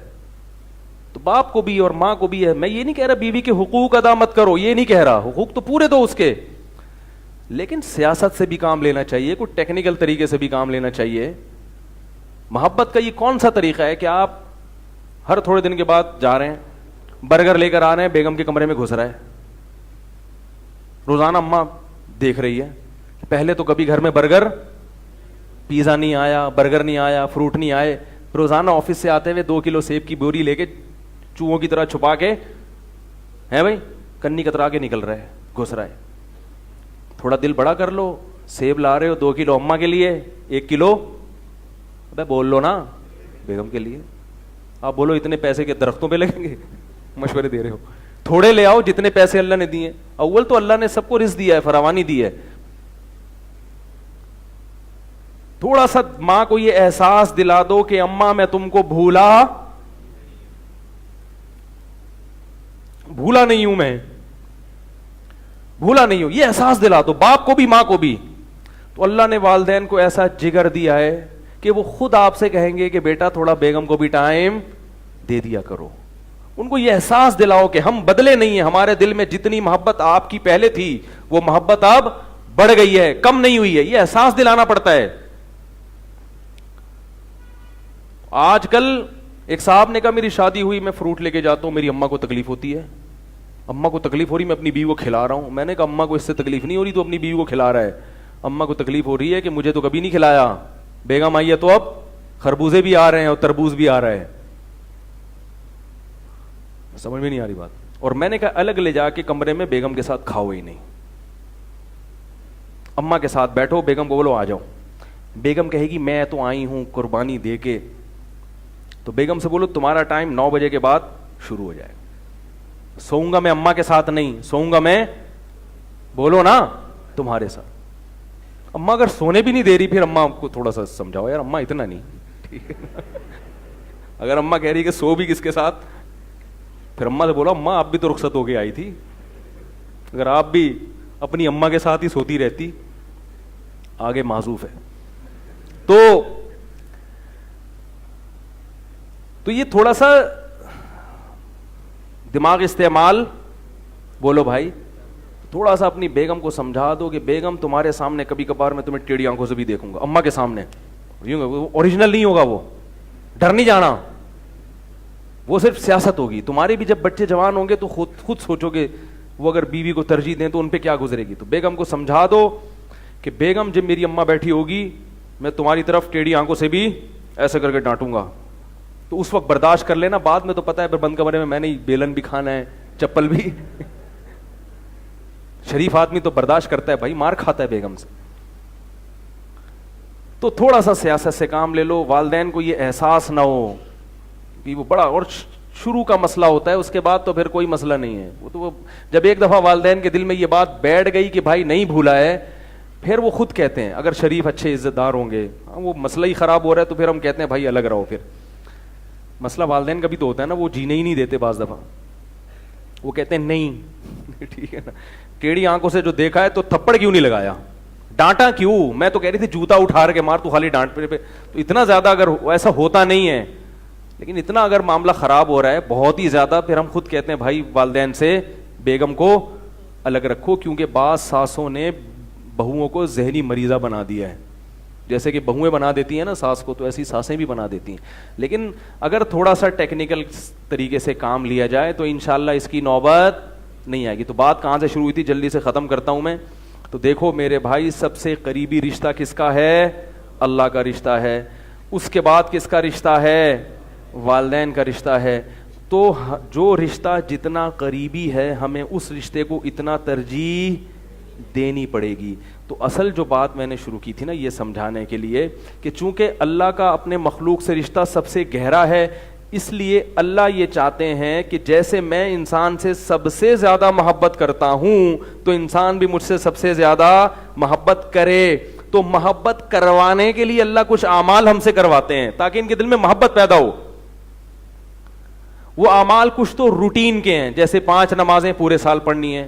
تو باپ کو بھی اور ماں کو بھی ہے. میں یہ نہیں کہہ رہا بیوی کے حقوق ادا مت کرو, یہ نہیں کہہ رہا, حقوق تو پورے دو اس کے, لیکن سیاست سے بھی کام لینا چاہیے, کوئی ٹیکنیکل طریقے سے بھی کام لینا چاہیے. محبت کا یہ کون سا طریقہ ہے کہ آپ ہر تھوڑے دن کے بعد جا رہے ہیں, برگر لے کر آ رہے ہیں, بیگم کے کمرے میں گھس رہا ہے, روزانہ اماں دیکھ رہی ہے, پہلے تو کبھی گھر میں برگر, پیزا نہیں آیا, برگر نہیں آیا, فروٹ نہیں آئے, روزانہ آفس سے آتے ہوئے 2 کلو سیب کی بوری لے کے چوہوں کی طرح چھپا کے ہے بھائی, کنی کترا کے نکل رہا ہے, گھس رہا ہے. تھوڑا دل بڑا کر لو, سیب لا رہے ہو 2 کلو اماں کے لیے, 1 کلو ابے بول لو نا بیگم کے لیے. آپ بولو اتنے پیسے کے درختوں پہ لگیں گے, مشورے دے رہے ہو, تھوڑے لے آؤ جتنے پیسے اللہ نے دیے. اول تو اللہ نے سب کو رزق دیا ہے, فراوانی دی ہے. تھوڑا سا ماں کو یہ احساس دلا دو کہ اماں میں تم کو بھولا نہیں ہوں, میں بھولا نہیں ہوں, یہ احساس دلا دو باپ کو بھی ماں کو بھی. تو اللہ نے والدین کو ایسا جگر دیا ہے کہ وہ خود آپ سے کہیں گے کہ بیٹا تھوڑا بیگم کو بھی ٹائم دے دیا کرو. ان کو یہ احساس دلاؤ کہ ہم بدلے نہیں ہیں, ہمارے دل میں جتنی محبت آپ کی پہلے تھی وہ محبت اب بڑھ گئی ہے, کم نہیں ہوئی ہے. یہ احساس دلانا پڑتا ہے. آج کل ایک صاحب نے کہا میری شادی ہوئی, میں فروٹ لے کے جاتا ہوں, میری اماں کو تکلیف ہوتی ہے, اماں کو تکلیف ہو رہی, میں اپنی بیوی کو کھلا رہا ہوں. میں نے کہا اماں کو اس سے تکلیف نہیں ہو رہی, تو اپنی بیوی کو کھلا رہا ہے. اماں کو تکلیف ہو رہی ہے کہ مجھے تو کبھی نہیں کھلایا, بیگم آئی ہے تو اب خربوزے بھی آ رہے ہیں اور تربوز بھی آ رہے ہیں. سمجھ میں نہیں آ رہی بات. اور میں نے کہا الگ لے جا کے کمرے میں بیگم کے ساتھ کھاؤ ہی نہیں, اماں کے ساتھ بیٹھو, بیگم کو بولو آ جاؤ. بیگم کہے گی میں تو آئی ہوں قربانی دے کے, تو بیگم سے بولو تمہارا ٹائم 9 بجے کے بعد شروع ہو جائے. سوؤں گا میں اماں کے ساتھ نہیں, سوؤں گا میں, بولو نا, تمہارے ساتھ. اماں اگر سونے بھی نہیں دے رہی, پھر اماں کو تھوڑا سا سمجھاؤ یار, اماں اتنا نہیں, ٹھیک ہے. اگر اماں کہہ رہی کہ سو بھی کس کے ساتھ, پھر اماں سے بولو اماں آپ بھی تو رخصت ہو کے آئی تھی, اگر آپ بھی اپنی اماں کے ساتھ ہی سوتی رہتی, آگے معذوف ہے. تو یہ تھوڑا سا دماغ استعمال, بولو بھائی, تھوڑا سا اپنی بیگم کو سمجھا دو کہ بیگم تمہارے سامنے کبھی کبھار میں تمہیں ٹیڑھی آنکھوں سے بھی دیکھوں گا, اماں کے سامنے. اوریجنل نہیں ہوگا, وہ ڈر نہیں جانا, وہ صرف سیاست ہوگی. تمہارے بھی جب بچے جوان ہوں گے تو خود سوچو گے وہ اگر بیوی کو ترجیح دیں تو ان پہ کیا گزرے گی. تو بیگم کو سمجھا دو کہ بیگم جب میری اماں بیٹھی ہوگی میں تمہاری طرف ٹیڑھی آنکھوں سے بھی ایسے کر کے ڈانٹوں گا, تو اس وقت برداشت کر لینا. بعد میں تو پتا ہے بند کمرے میں نے بیلن بھی کھانا ہے, چپل بھی. شریف آدمی تو برداشت کرتا ہے بھائی, مار کھاتا ہے بیگم سے. تو تھوڑا سا سیاست سے کام لے لو. والدین کو یہ احساس نہ ہو کہ وہ بڑا, اور شروع کا مسئلہ ہوتا ہے, اس کے بعد تو پھر کوئی مسئلہ نہیں ہے. وہ تو جب ایک دفعہ والدین کے دل میں یہ بات بیٹھ گئی کہ بھائی نہیں بھولا ہے, پھر وہ خود کہتے ہیں, اگر شریف اچھے عزت دار ہوں گے, وہ مسئلہ ہی خراب ہو رہا ہے تو پھر ہم کہتے ہیں بھائی الگ رہو. پھر مسئلہ والدین کا بھی تو ہوتا ہے نا, وہ جینے ہی نہیں دیتے بعض دفعہ, وہ کہتے ہیں نہیں ٹھیک ہے نا, ٹیڑھی آنکھوں سے جو دیکھا ہے تو تھپڑ کیوں نہیں لگایا, ڈانٹا کیوں, میں تو کہہ رہی تھی جوتا اٹھا کے مار, تو خالی ڈانٹ پہ. تو اتنا زیادہ اگر ایسا ہوتا نہیں ہے, لیکن اتنا اگر معاملہ خراب ہو رہا ہے بہت ہی زیادہ, پھر ہم خود کہتے ہیں بھائی والدین سے بیگم کو الگ رکھو, کیونکہ بعض ساسوں نے بہوؤں کو ذہنی مریضہ بنا دیا ہے. جیسے کہ بہویں بنا دیتی ہیں نا ساس کو, تو ایسی ساسیں بھی بنا دیتی ہیں. لیکن اگر تھوڑا سا ٹیکنیکل طریقے سے کام لیا جائے تو انشاءاللہ اس کی نوبت نہیں آئے گی. تو بات کہاں سے شروع ہوئی تھی, جلدی سے ختم کرتا ہوں میں. تو دیکھو میرے بھائی, سب سے قریبی رشتہ کس کا ہے, اللہ کا رشتہ ہے. اس کے بعد کس کا رشتہ ہے, والدین کا رشتہ ہے. تو جو رشتہ جتنا قریبی ہے ہمیں اس رشتے کو اتنا ترجیح دینی پڑے گی. تو اصل جو بات میں نے شروع کی تھی نا یہ سمجھانے کے لیے کہ چونکہ اللہ کا اپنے مخلوق سے رشتہ سب سے گہرا ہے, اس لیے اللہ یہ چاہتے ہیں کہ جیسے میں انسان سے سب سے زیادہ محبت کرتا ہوں تو انسان بھی مجھ سے سب سے زیادہ محبت کرے. تو محبت کروانے کے لیے اللہ کچھ اعمال ہم سے کرواتے ہیں تاکہ ان کے دل میں محبت پیدا ہو. وہ اعمال کچھ تو روٹین کے ہیں, جیسے 5 نمازیں پورے سال پڑھنی ہیں,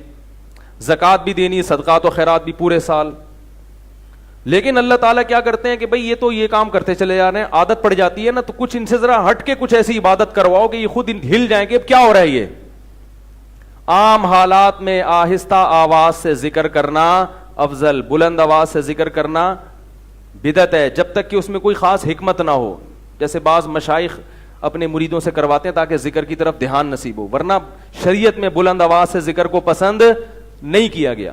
زکوٰۃ بھی دینی, صدقات و خیرات بھی پورے سال. لیکن اللہ تعالیٰ کیا کرتے ہیں کہ بھئی یہ تو یہ کام کرتے چلے جا رہے ہیں, عادت پڑ جاتی ہے نا, تو کچھ ان سے ذرا ہٹ کے کچھ ایسی عبادت کرواؤ کہ یہ خود ہل جائیں کہ اب کیا ہو رہا ہے. یہ عام حالات میں آہستہ آواز سے ذکر کرنا افضل, بلند آواز سے ذکر کرنا بدعت ہے, جب تک کہ اس میں کوئی خاص حکمت نہ ہو. جیسے بعض مشائخ اپنے مریدوں سے کرواتے ہیں تاکہ ذکر کی طرف دھیان نصیب ہو, ورنہ شریعت میں بلند آواز سے ذکر کو پسند نہیں کیا گیا.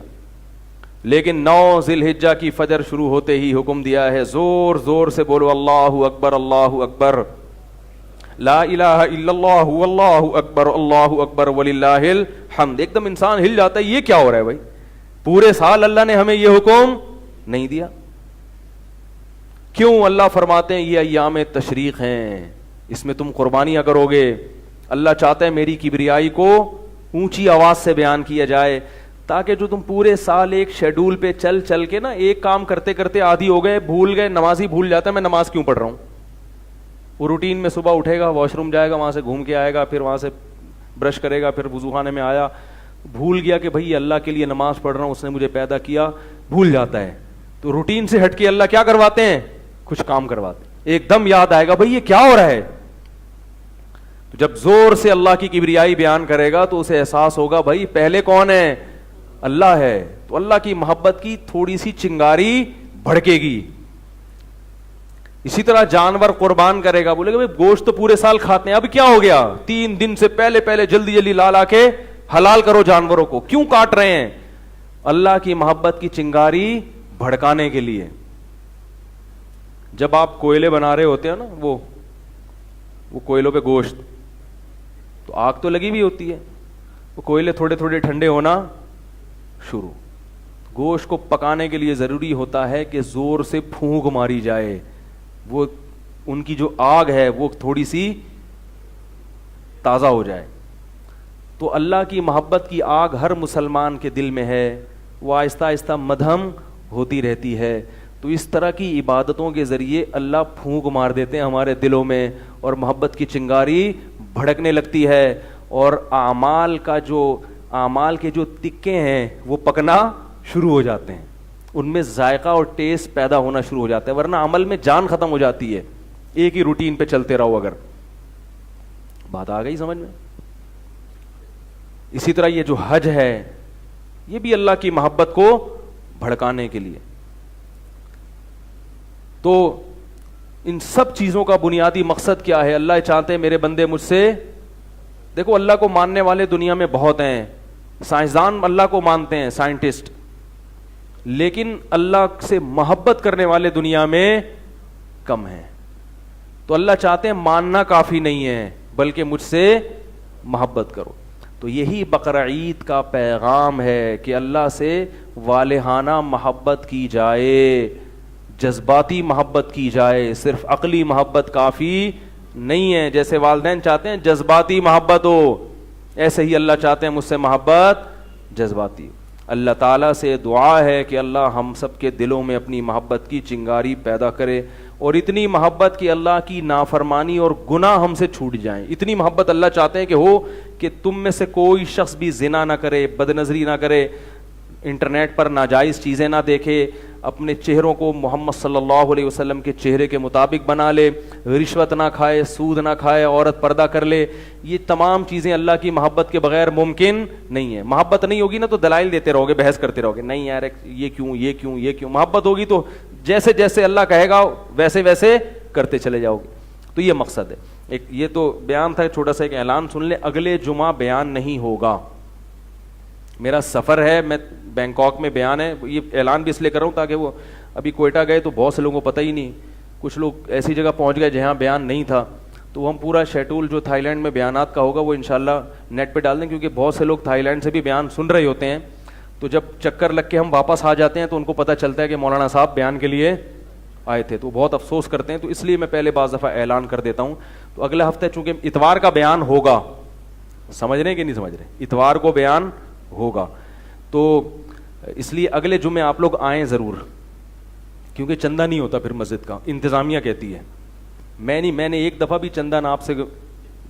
لیکن 9 ذی الحجہ کی فجر شروع ہوتے ہی حکم دیا ہے زور زور سے بولو اللہ اکبر, اللہ اکبر, لا الہ الا اللہ, واللہ اکبر, اللہ اکبر وللہ الحمد. ایک دم انسان ہل جاتا ہے, یہ کیا ہو رہا ہے بھائی, پورے سال اللہ نے ہمیں یہ حکم نہیں دیا. کیوں؟ اللہ فرماتے ہیں یہ ایام تشریق ہیں, اس میں تم قربانیاں کرو گے. اللہ چاہتا ہے میری کبریائی کو اونچی آواز سے بیان کیا جائے, تاکہ جو تم پورے سال ایک شیڈول پہ چل چل کے نا ایک کام کرتے کرتے عادی ہو گئے, بھول گئے, نمازی بھول جاتا ہے میں نماز کیوں پڑھ رہا ہوں. وہ روٹین میں صبح اٹھے گا, واش روم جائے گا, وہاں سے گھوم کے آئے گا, پھر وہاں سے برش کرے گا, پھر وضو خانے میں آیا, بھول گیا کہ بھائی اللہ کے لیے نماز پڑھ رہا ہوں, اس نے مجھے پیدا کیا, بھول جاتا ہے. تو روٹین سے ہٹ کے اللہ کیا کرواتے ہیں, کچھ کام کرواتے ہیں, ایک دم یاد آئے گا بھائی یہ کیا ہو رہا ہے. تو جب زور سے اللہ کی کبریائی بیان کرے گا تو اسے احساس ہوگا بھائی پہلے کون ہے, اللہ ہے. تو اللہ کی محبت کی تھوڑی سی چنگاری بھڑکے گی. اسی طرح جانور قربان کرے گا, بولے گا بھائی گوشت تو پورے سال کھاتے ہیں, اب کیا ہو گیا, 3 دن سے پہلے جلدی جلدی لا کے حلال کرو جانوروں کو, کیوں کاٹ رہے ہیں؟ اللہ کی محبت کی چنگاری بھڑکانے کے لیے. جب آپ کوئلے بنا رہے ہوتے ہیں نا, وہ کوئلوں پہ گوشت, تو آگ تو لگی بھی ہوتی ہے, وہ کوئلے تھوڑے تھوڑے ٹھنڈے ہونا شروع. گوشت کو پکانے کے لیے ضروری ہوتا ہے کہ زور سے پھونک ماری جائے, وہ ان کی جو آگ ہے وہ تھوڑی سی تازہ ہو جائے. تو اللہ کی محبت کی آگ ہر مسلمان کے دل میں ہے, وہ آہستہ آہستہ مدھم ہوتی رہتی ہے. تو اس طرح کی عبادتوں کے ذریعے اللہ پھونک مار دیتے ہیں ہمارے دلوں میں, اور محبت کی چنگاری بھڑکنے لگتی ہے, اور اعمال کے جو تکے ہیں وہ پکنا شروع ہو جاتے ہیں, ان میں ذائقہ اور ٹیسٹ پیدا ہونا شروع ہو جاتا ہے. ورنہ عمل میں جان ختم ہو جاتی ہے ایک ہی روٹین پہ چلتے رہو. اگر بات آ گئی سمجھ میں؟ اسی طرح یہ جو حج ہے یہ بھی اللہ کی محبت کو بھڑکانے کے لیے. تو ان سب چیزوں کا بنیادی مقصد کیا ہے؟ اللہ چاہتے ہیں میرے بندے مجھ سے, دیکھو اللہ کو ماننے والے دنیا میں بہت ہیں, سائنسدان اللہ کو مانتے ہیں, سائنٹسٹ, لیکن اللہ سے محبت کرنے والے دنیا میں کم ہیں. تو اللہ چاہتے ہیں ماننا کافی نہیں ہے بلکہ مجھ سے محبت کرو. تو یہی بقرعید کا پیغام ہے کہ اللہ سے والہانہ محبت کی جائے, جذباتی محبت کی جائے, صرف عقلی محبت کافی نہیں ہے. جیسے والدین چاہتے ہیں جذباتی محبت ہو, ایسے ہی اللہ چاہتے ہیں مجھ سے محبت جذباتی. اللہ تعالیٰ سے دعا ہے کہ اللہ ہم سب کے دلوں میں اپنی محبت کی چنگاری پیدا کرے, اور اتنی محبت کہ اللہ کی نافرمانی اور گناہ ہم سے چھوٹ جائیں. اتنی محبت اللہ چاہتے ہیں کہ ہو کہ تم میں سے کوئی شخص بھی زنا نہ کرے, بد نظری نہ کرے, انٹرنیٹ پر ناجائز چیزیں نہ دیکھے, اپنے چہروں کو محمد صلی اللہ علیہ وسلم کے چہرے کے مطابق بنا لے, رشوت نہ کھائے, سود نہ کھائے, عورت پردہ کر لے. یہ تمام چیزیں اللہ کی محبت کے بغیر ممکن نہیں ہے. محبت نہیں ہوگی نا تو دلائل دیتے رہو گے, بحث کرتے رہو گے, نہیں یار یہ کیوں یہ کیوں یہ کیوں. محبت ہوگی تو جیسے جیسے اللہ کہے گا ویسے ویسے کرتے چلے جاؤ گے. تو یہ مقصد ہے. ایک یہ تو بیان تھا, چھوٹا سا ایک اعلان سن لیں, اگلے جمعہ بیان نہیں ہوگا. میرا سفر ہے, میں بینکاک میں بیان ہے. یہ اعلان بھی اس لیے کر رہا ہوں تاکہ وہ ابھی کوئٹہ گئے تو بہت سے لوگوں کو پتہ ہی نہیں, کچھ لوگ ایسی جگہ پہنچ گئے جہاں بیان نہیں تھا, تو ہم پورا شیڈول جو تھائی لینڈ میں بیانات کا ہوگا وہ انشاءاللہ نیٹ پہ ڈال دیں, کیونکہ بہت سے لوگ تھائی لینڈ سے بھی بیان سن رہے ہوتے ہیں. تو جب چکر لگ کے ہم واپس آ جاتے ہیں تو ان کو پتہ چلتا ہے کہ مولانا صاحب بیان کے لیے آئے تھے, تو بہت افسوس کرتے ہیں. تو اس لیے میں پہلے بعض دفعہ اعلان کر دیتا ہوں. تو اگلے ہفتے چونکہ اتوار کا بیان ہوگا, سمجھ رہے ہیں کہ نہیں سمجھ رہے, اتوار کو بیان ہوگا, تو اس لیے اگلے جمعے آپ لوگ آئیں ضرور, کیونکہ چندہ نہیں ہوتا پھر مسجد کا, انتظامیہ کہتی ہے. میں نے ایک دفعہ بھی چندہ نہ آپ سے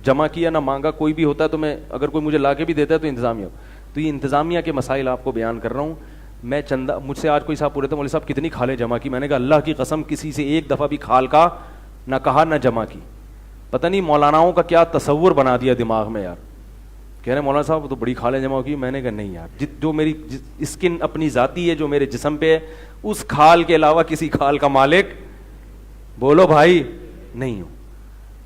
جمع کیا نہ مانگا. کوئی بھی ہوتا ہے تو میں, اگر کوئی مجھے لا کے بھی دیتا ہے تو انتظامیہ. تو یہ انتظامیہ کے مسائل آپ کو بیان کر رہا ہوں. میں چندہ, مجھ سے آج کوئی صاحب پورے تھے, مولوی صاحب کتنی کھالیں جمع کی؟ میں نے کہا اللہ کی قسم کسی سے ایک دفعہ بھی کھال کا نہ کہا نہ جمع کی. پتہ نہیں مولاناؤں کا کیا تصور بنا دیا دماغ میں یار. کہہ رہے مولانا صاحب تو بڑی کھالیں جمع کی. میں نے کہا نہیں یار, جو میری اسکن اپنی ذاتی ہے, جو میرے جسم پہ ہے, اس کھال کے علاوہ کسی کھال کا مالک بولو بھائی نہیں ہوں.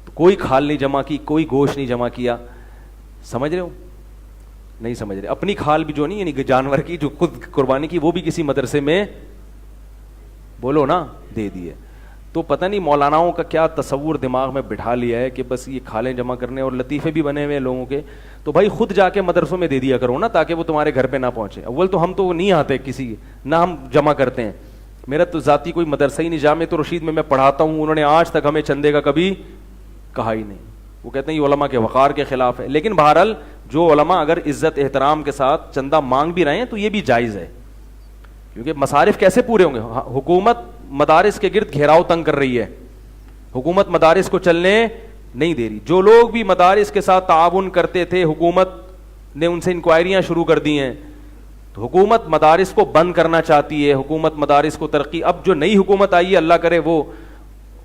تو کوئی کھال نہیں جمع کی, کوئی گوشت نہیں جمع کیا. سمجھ رہے ہو؟ نہیں سمجھ رہے. اپنی کھال بھی جو نہیں, یعنی جانور کی جو خود قربانی کی, وہ بھی کسی مدرسے میں بولو نا دے دیے. تو پتہ نہیں مولاناؤں کا کیا تصور دماغ میں بٹھا لیا ہے کہ بس یہ کھالیں جمع کرنے, اور لطیفے بھی بنے ہوئے لوگوں کے. تو بھائی خود جا کے مدرسوں میں دے دیا کرو نا, تاکہ وہ تمہارے گھر پہ نہ پہنچے. اول تو ہم تو نہیں آتے کسی, نہ ہم جمع کرتے ہیں. میرا تو ذاتی کوئی مدرسہ ہی نہیں. جامع رشید میں پڑھاتا ہوں, انہوں نے آج تک ہمیں چندے کا کبھی کہا ہی نہیں. وہ کہتے ہیں یہ علماء کے وقار کے خلاف ہے. لیکن بہرحال جو علماء اگر عزت احترام کے ساتھ چندہ مانگ بھی رہے ہیں تو یہ بھی جائز ہے, کیونکہ مصارف کیسے پورے ہوں گے؟ حکومت مدارس کے گرد گھیراؤ تنگ کر رہی ہے, حکومت مدارس کو چلنے نہیں دے رہی. جو لوگ بھی مدارس کے ساتھ تعاون کرتے تھے, حکومت نے ان سے انکوائریاں شروع کر دی ہیں. تو حکومت مدارس کو بند کرنا چاہتی ہے, حکومت مدارس کو ترقی. اب جو نئی حکومت آئی ہے, اللہ کرے وہ,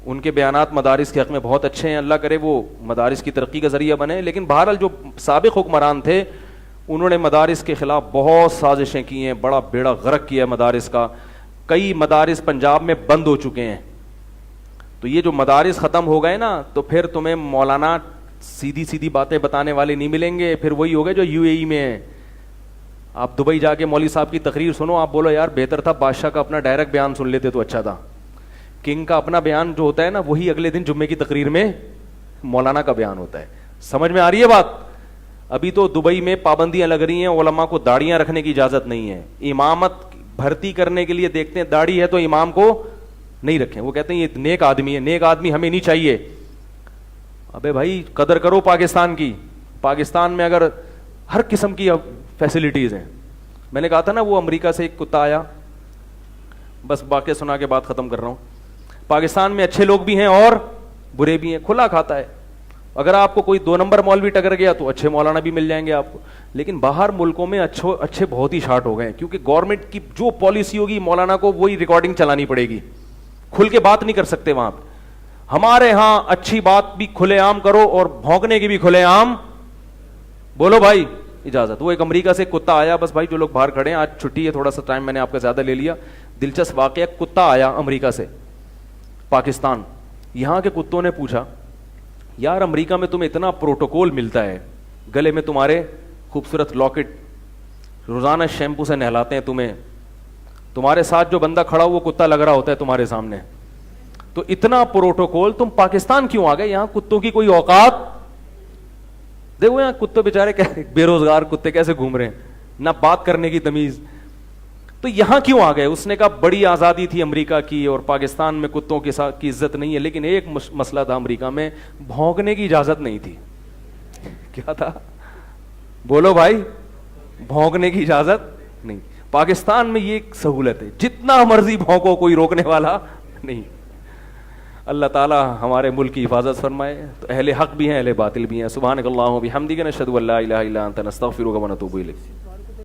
ان کے بیانات مدارس کے حق میں بہت اچھے ہیں, اللہ کرے وہ مدارس کی ترقی کا ذریعہ بنے. لیکن بہرحال جو سابق حکمران تھے انہوں نے مدارس کے خلاف بہت سازشیں کی ہیں, بڑا بیڑا غرق کیا ہے مدارس کا. کئی مدارس پنجاب میں بند ہو چکے ہیں. تو یہ جو مدارس ختم ہو گئے نا, تو پھر تمہیں مولانا سیدھی سیدھی باتیں بتانے والے نہیں ملیں گے. پھر وہی ہو گئے جو یو اے ای میں ہیں. آپ دبئی جا کے مولوی صاحب کی تقریر سنو, آپ بولو یار بہتر تھا بادشاہ کا اپنا ڈائریکٹ بیان سن لیتے تو اچھا تھا. کنگ کا اپنا بیان جو ہوتا ہے نا, وہی اگلے دن جمعے کی تقریر میں مولانا کا بیان ہوتا ہے. سمجھ میں آ رہی ہے بات؟ ابھی تو دبئی میں پابندیاں لگ رہی ہیں, علماء کو داڑیاں رکھنے کی اجازت نہیں ہے. امامت بھرتی کرنے کے لیے دیکھتے ہیں داڑھی ہے تو امام کو نہیں رکھیں. وہ کہتے ہیں یہ نیک آدمی ہے, نیک آدمی ہمیں نہیں چاہیے. ابے بھائی قدر کرو پاکستان کی. پاکستان میں اگر ہر قسم کی فیسلٹیز ہیں. میں نے کہا تھا نا وہ امریکہ سے ایک کتا آیا, بس واقعہ سنا کے بات ختم کر رہا ہوں. پاکستان میں اچھے لوگ بھی ہیں اور برے بھی ہیں, کھلا کھاتا ہے. اگر آپ کو کوئی 2 نمبر مولوی ٹکر گیا تو اچھے مولانا بھی مل جائیں گے آپ کو. لیکن باہر ملکوں میں اچھے بہت ہی شارٹ ہو گئے ہیں, کیونکہ گورنمنٹ کی جو پالیسی ہوگی مولانا کو وہی ریکارڈنگ چلانی پڑے گی. کھل کے بات نہیں کر سکتے وہاں پہ. ہمارے ہاں اچھی بات بھی کھلے عام کرو اور بھونکنے کی بھی کھلے عام بولو بھائی اجازت. وہ ایک امریکہ سے کتا آیا, بس بھائی جو لوگ باہر کھڑے ہیں, آج چھٹی ہے, تھوڑا سا ٹائم میں نے آپ کا زیادہ لے لیا. دلچسپ واقعہ, کتا آیا امریکہ سے پاکستان. یہاں کے کتوں نے پوچھا یار امریکہ میں تمہیں اتنا پروٹوکول ملتا ہے, گلے میں تمہارے خوبصورت لاکٹ, روزانہ شیمپو سے نہلاتے ہیں تمہیں, تمہارے ساتھ جو بندہ کھڑا وہ کتا لگ رہا ہوتا ہے تمہارے سامنے, تو اتنا پروٹوکول, تم پاکستان کیوں آ گئے؟ یہاں کتوں کی کوئی اوقات دیکھو, یہاں کتے بیچارے بے روزگار کتے کیسے گھوم رہے ہیں, نہ بات کرنے کی تمیز. تو یہاں کیوں آ گئے؟ اس نے کہا بڑی آزادی تھی امریکہ کی اور پاکستان میں کتوں کے ساتھ کی عزت نہیں ہے، لیکن ایک مسئلہ تھا امریکہ میں، بھونکنے کی اجازت نہیں تھی. کیا تھا؟ بولو بھائی. بھونکنے کی اجازت نہیں. پاکستان میں یہ ایک سہولت ہے، جتنا مرضی بھونکو کوئی روکنے والا نہیں. اللہ تعالی ہمارے ملک کی حفاظت فرمائے. تو اہل حق بھی ہیں، اہل باطل بھی ہیں. سبحانک اللہم و بحمدک، نشہد ان لا الہ الا انت، نستغفرک و نتوب الیک.